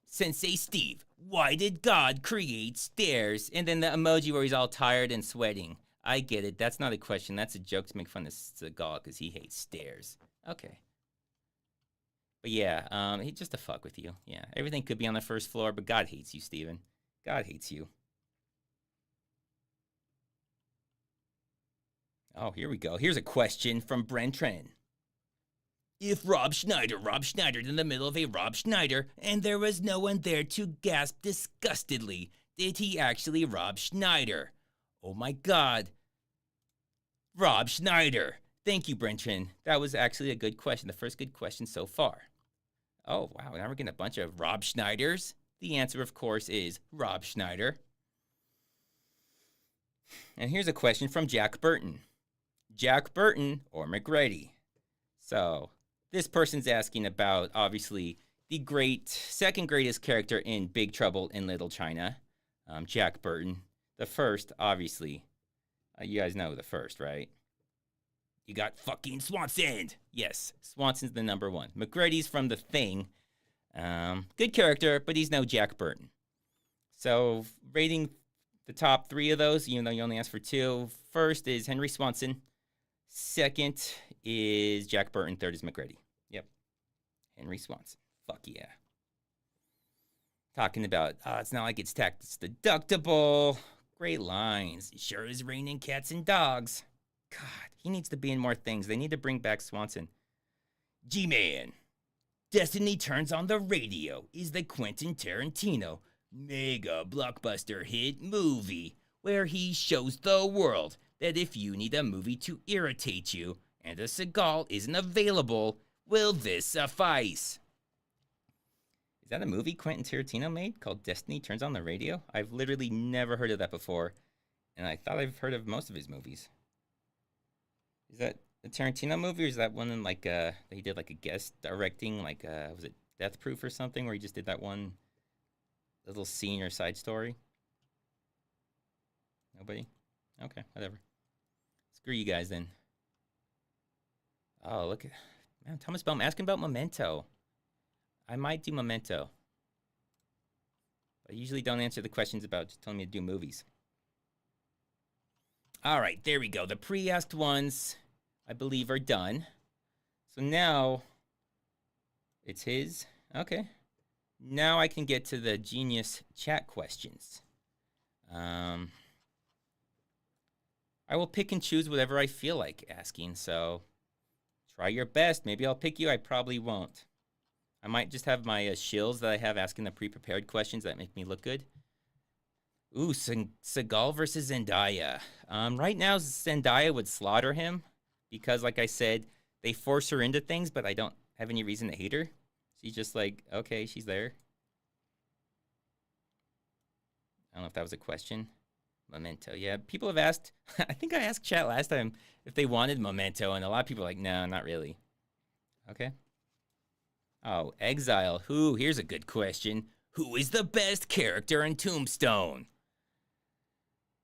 Sensei Steve, why did God create stairs? And then the emoji where he's all tired and sweating. I get it. That's not a question. That's a joke to make fun of Seagal because he hates stairs. Okay. But yeah, he just to fuck with you. Yeah, everything could be on the first floor, but God hates you, Steven. God hates you. Oh, here we go. Here's a question from Brent Tren. If Rob Schneider in the middle of a Rob Schneider, and there was no one there to gasp disgustedly, did he actually Rob Schneider? Oh my God. Rob Schneider. Thank you, Brent Tren. That was actually a good question. The first good question so far. Oh, wow. Now we're getting a bunch of Rob Schneiders. The answer, of course, is Rob Schneider. And here's a question from Jack Burton. Jack Burton or McGrady? So, this person's asking about, obviously, the second greatest character in Big Trouble in Little China, Jack Burton. The first, obviously. You guys know the first, right? You got fucking Swanson. Yes, Swanson's the number one. McGrady's from The Thing. Good character, but he's no Jack Burton. So, rating the top three of those, even though you only asked for two. First is Henry Swanson. Second is Jack Burton. Third is McGrady. Yep. Henry Swanson. Fuck yeah. Talking about, it's not like it's tax deductible. Great lines. It sure is raining cats and dogs. God, he needs to be in more things. They need to bring back Swanson. G-Man. Destiny Turns on the Radio is the Quentin Tarantino mega blockbuster hit movie where he shows the world that if you need a movie to irritate you and a Seagal isn't available, will this suffice? Is that a movie Quentin Tarantino made called Destiny Turns on the Radio? I've literally never heard of that before, and I thought I've heard of most of his movies. Is that a Tarantino movie, or is that one in like he did like a guest directing, like was it Death Proof or something, where he just did that one little scene or side story? Nobody? Okay, whatever. Screw you guys then. Oh, look at man, Thomas Bellman asking about Memento. I might do Memento. But I usually don't answer the questions about just telling me to do movies. All right, there we go. The pre-asked ones, I believe, are done. So now it's his. Okay. Now I can get to the genius chat questions. I will pick and choose whatever I feel like asking, so try your best. Maybe I'll pick you. I probably won't. I might just have my shills that I have asking the pre-prepared questions that make me look good. Ooh, Seagal versus Zendaya. Right now, Zendaya would slaughter him because, like I said, they force her into things, but I don't have any reason to hate her. She's just like, okay, she's there. I don't know if that was a question. Memento. Yeah, people have asked, I think I asked chat last time if they wanted Memento, and a lot of people are like, no, not really. Okay. Oh, Exile. Here's a good question. Who is the best character in Tombstone?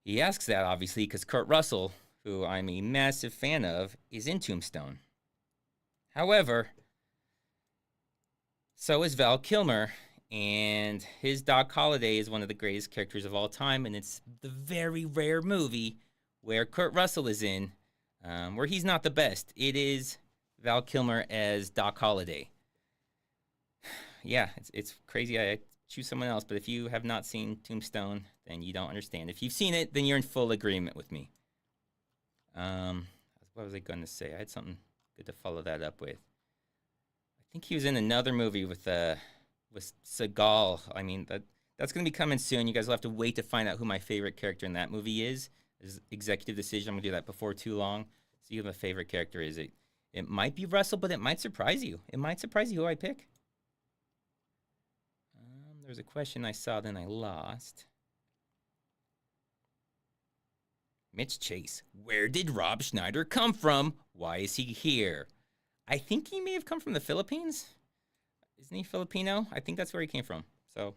He asks that, obviously, because Kurt Russell, who I'm a massive fan of, is in Tombstone. However, so is Val Kilmer, and his Doc Holliday is one of the greatest characters of all time, and it's the very rare movie where Kurt Russell is in, where he's not the best. It is Val Kilmer as Doc Holliday. Yeah, it's crazy. I choose someone else, but if you have not seen Tombstone, then you don't understand. If you've seen it, then you're in full agreement with me. What was I going to say? I had something good to follow that up with. I think he was in another movie with Seagal. I mean, that's going to be coming soon. You guys will have to wait to find out who my favorite character in that movie is. It's executive decision. I'm going to do that before too long. See who my favorite character is. It might be Russell, but it might surprise you. It might surprise you who I pick. There's a question I saw, then I lost. Mitch Chase. Where did Rob Schneider come from? Why is he here? I think he may have come from the Philippines. Isn't he Filipino? I think that's where he came from. So,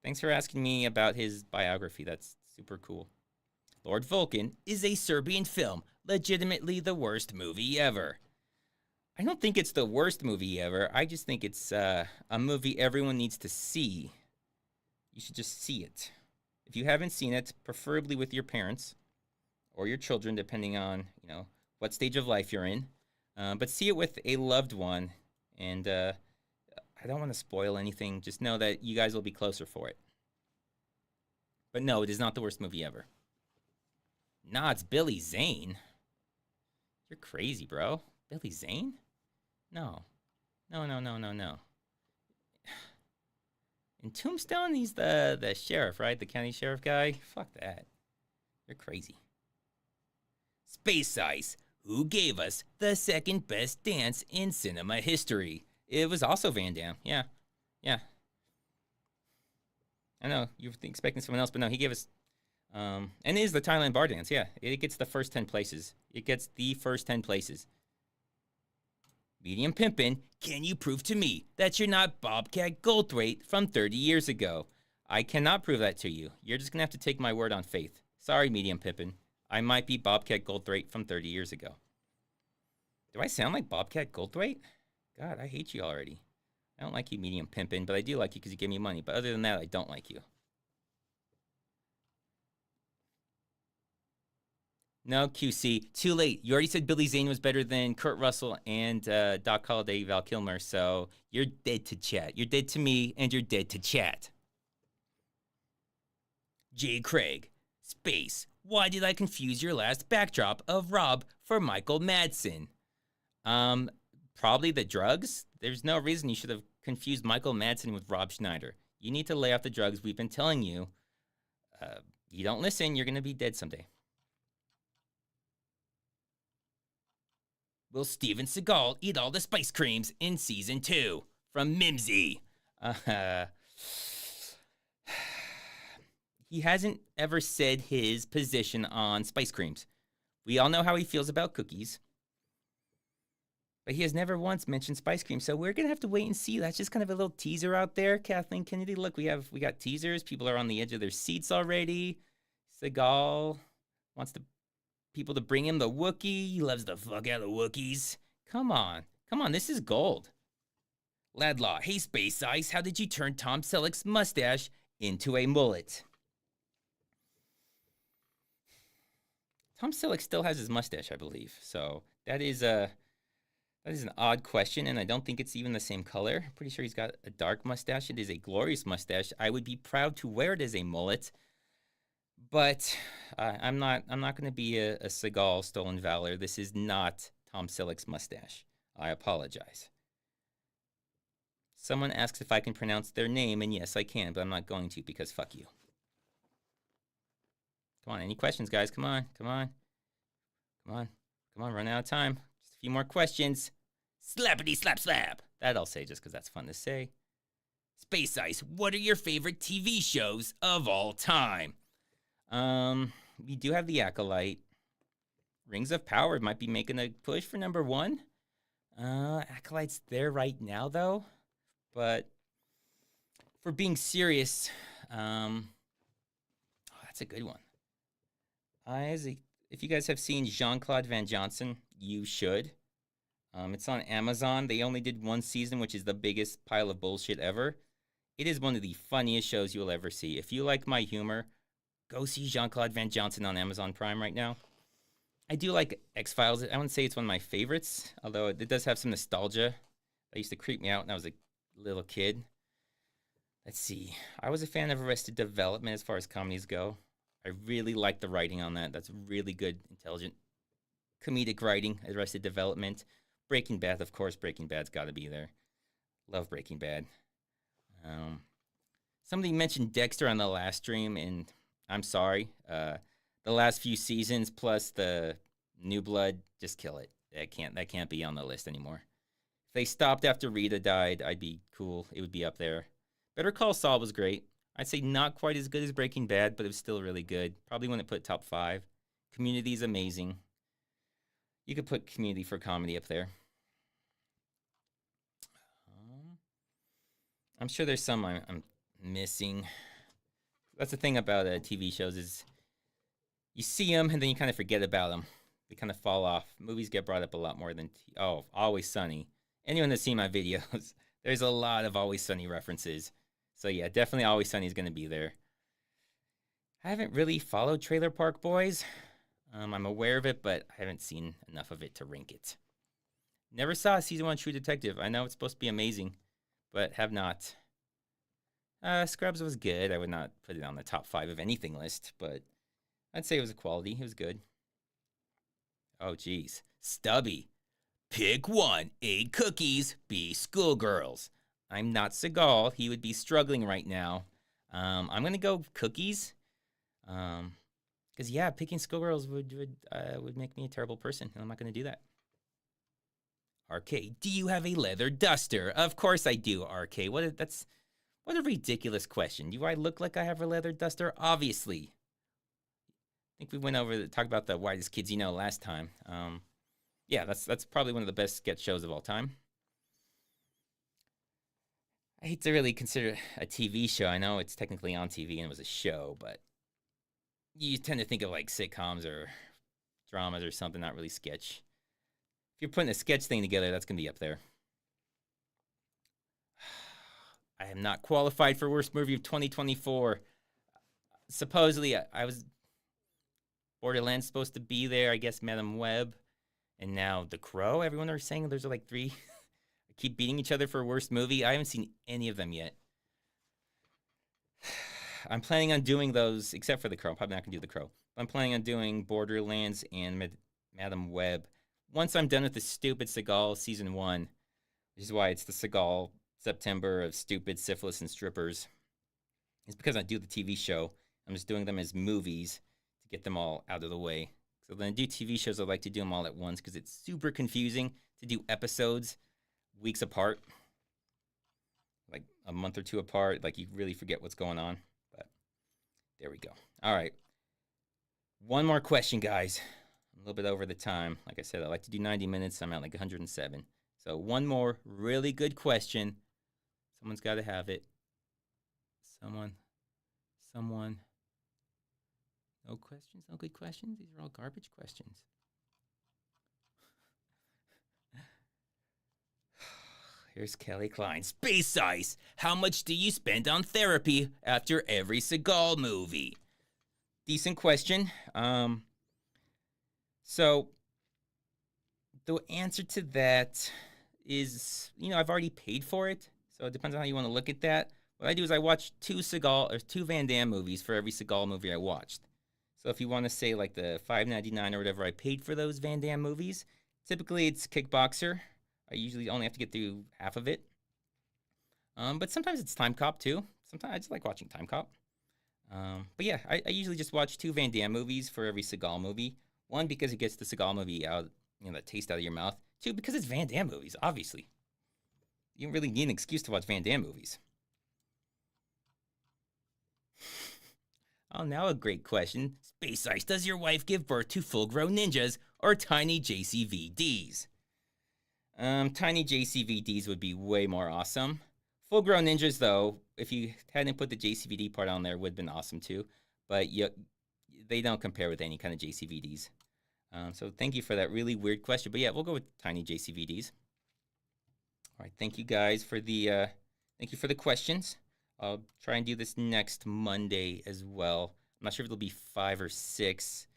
thanks for asking me about his biography. That's super cool. Lord Vulcan is a Serbian film. Legitimately the worst movie ever. I don't think it's the worst movie ever. I just think it's a movie everyone needs to see. You should just see it. If you haven't seen it, preferably with your parents or your children, depending on, what stage of life you're in. But see it with a loved one and I don't want to spoil anything. Just know that you guys will be closer for it. But no, it is not the worst movie ever. Nah, it's Billy Zane. You're crazy, bro. Billy Zane? No. No. In Tombstone, he's the sheriff, right? The county sheriff guy? Fuck that. You're crazy. Space Ice. Who gave us the second best dance in cinema history? It was also Van Damme. Yeah. I know, you were expecting someone else, but no, he gave us... and it is the Thailand bar dance, yeah. It gets the first 10 places. It gets the first 10 places. Medium Pimpin', can you prove to me that you're not Bobcat Goldthwait from 30 years ago? I cannot prove that to you. You're just going to have to take my word on faith. Sorry, Medium Pimpin'. I might be Bobcat Goldthwait from 30 years ago. Do I sound like Bobcat Goldthwait? God, I hate you already. I don't like you, Medium Pimpin', but I do like you because you give me money. But other than that, I don't like you. No, QC. Too late. You already said Billy Zane was better than Kurt Russell and Doc Holliday, Val Kilmer, so you're dead to chat. You're dead to me, and you're dead to chat. J. Craig. Space. Why did I confuse your last backdrop of Rob for Michael Madsen? Probably the drugs. There's no reason you should have confused Michael Madsen with Rob Schneider. You need to lay off the drugs. We've been telling you. You don't listen, you're going to be dead someday. Will Steven Seagal eat all the spice creams in season 2? From Mimsy. He hasn't ever said his position on spice creams. We all know how he feels about cookies. But he has never once mentioned spice cream, so we're going to have to wait and see. That's just kind of a little teaser out there, Kathleen Kennedy. Look, we got teasers. People are on the edge of their seats already. Seagal wants people to bring him the Wookiee. He loves the fuck out of Wookiees. Come on, this is gold. Ladlaw, hey Space Ice, how did you turn Tom Selleck's mustache into a mullet? Tom Selleck still has his mustache, I believe. So that is an odd question, and I don't think it's even the same color. I'm pretty sure he's got a dark mustache. It is a glorious mustache. I would be proud to wear it as a mullet, but I'm not going to be a Seagal stolen valor. This is not Tom Selleck's mustache. I apologize. Someone asks if I can pronounce their name, and yes, I can, but I'm not going to because fuck you. Come on, any questions, guys? Come on, run out of time. Just a few more questions. Slappity slap slap. That I'll say just because that's fun to say. Space Ice, what are your favorite TV shows of all time? We do have The Acolyte. Rings of Power might be making a push for number 1. Acolyte's there right now, though. But for being serious, that's a good one. If you guys have seen Jean-Claude Van Johnson, you should. It's on Amazon. They only did 1 season, which is the biggest pile of bullshit ever. It is one of the funniest shows you'll ever see. If you like my humor, go see Jean-Claude Van Johnson on Amazon Prime right now. I do like X-Files. I wouldn't say it's one of my favorites, although it does have some nostalgia. That used to creep me out when I was a little kid. Let's see. I was a fan of Arrested Development as far as comedies go. I really like the writing on that. That's really good, intelligent, comedic writing, Arrested Development. Breaking Bad, of course. Breaking Bad's got to be there. Love Breaking Bad. Somebody mentioned Dexter on the last stream, and I'm sorry. The last few seasons plus the New Blood, just kill it. That can't be on the list anymore. If they stopped after Rita died, I'd be cool. It would be up there. Better Call Saul was great. I'd say not quite as good as Breaking Bad, but it was still really good. Probably wouldn't put top 5. Community's amazing. You could put Community for comedy up there. I'm sure there's some I'm missing. That's the thing about TV shows is you see them and then you kind of forget about them. They kind of fall off. Movies get brought up a lot more than Always Sunny. Anyone that's seen my videos, there's a lot of Always Sunny references. So yeah, definitely Always Sunny is going to be there. I haven't really followed Trailer Park Boys. I'm aware of it, but I haven't seen enough of it to rank it. Never saw season 1 True Detective. I know it's supposed to be amazing, but have not. Scrubs was good. I would not put it on the top 5 of anything list, but I'd say it was a quality. It was good. Oh, geez. Stubby. Pick one. A, cookies. B, schoolgirls. I'm not Seagal. He would be struggling right now. I'm going to go cookies. Because, yeah, picking schoolgirls would make me a terrible person, and I'm not going to do that. RK, do you have a leather duster? Of course I do, RK. What a ridiculous question. Do I look like I have a leather duster? Obviously. I think we went over talked about the Whitest Kids You Know last time. Yeah, that's probably one of the best sketch shows of all time. I hate to really consider it a TV show. I know it's technically on TV and it was a show, but you tend to think of like sitcoms or dramas or something, not really sketch. If you're putting a sketch thing together, that's going to be up there. I am not qualified for worst movie of 2024. Supposedly, I was Borderlands supposed to be there. I guess Madam Web, and now The Crow. Everyone are saying there's like 3. Keep beating each other for worst movie. I haven't seen any of them yet. I'm planning on doing those, except for The Crow. I'm probably not going to do The Crow. I'm planning on doing Borderlands and Madam Web once I'm done with the stupid Seagal Season 1, which is why it's the Seagal September of stupid syphilis and strippers. It's because I do the TV show. I'm just doing them as movies to get them all out of the way. So when I do TV shows, I like to do them all at once because it's super confusing to do episodes weeks apart, like a month or 2 apart. Like you really forget what's going on. But there we go. All right. One more question, guys. A little bit over the time. Like I said, I like to do 90 minutes. I'm at like 107. So one more really good question. Someone's got to have it. Someone. No questions? No good questions? These are all garbage questions. Here's Kelly Klein. Space Ice. How much do you spend on therapy after every Seagal movie? Decent question. So the answer to that is, I've already paid for it. So it depends on how you want to look at that. What I do is I watch 2 Van Damme movies for every Seagal movie I watched. So if you want to say like the $5.99 or whatever I paid for those Van Damme movies, typically it's Kickboxer. I usually only have to get through half of it. But sometimes it's Time Cop too. Sometimes I just like watching Time Cop. But yeah, I usually just watch 2 Van Damme movies for every Seagal movie. 1, because it gets the Seagal movie out, that taste out of your mouth. 2, because it's Van Damme movies, obviously. You don't really need an excuse to watch Van Damme movies. Oh, now a great question. Space Ice, does your wife give birth to full-grown ninjas or tiny JCVDs? Tiny JCVDs would be way more awesome. Full-grown ninjas, though, if you hadn't put the JCVD part on there, would have been awesome too. But they don't compare with any kind of JCVDs. So thank you for that really weird question. But yeah, we'll go with tiny JCVDs. All right, thank you guys for the questions. I'll try and do this next Monday as well. I'm not sure if it'll be 5 or 6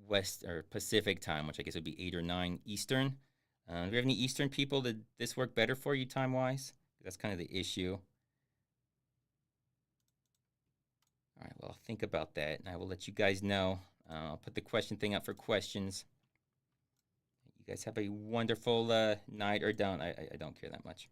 West or Pacific time, which I guess would be 8 or 9 Eastern. Do we have any Eastern people? Did this work better for you time-wise? That's kind of the issue. All right, well, I'll think about that, and I will let you guys know. I'll put the question thing up for questions. You guys have a wonderful night, or don't. I don't care that much.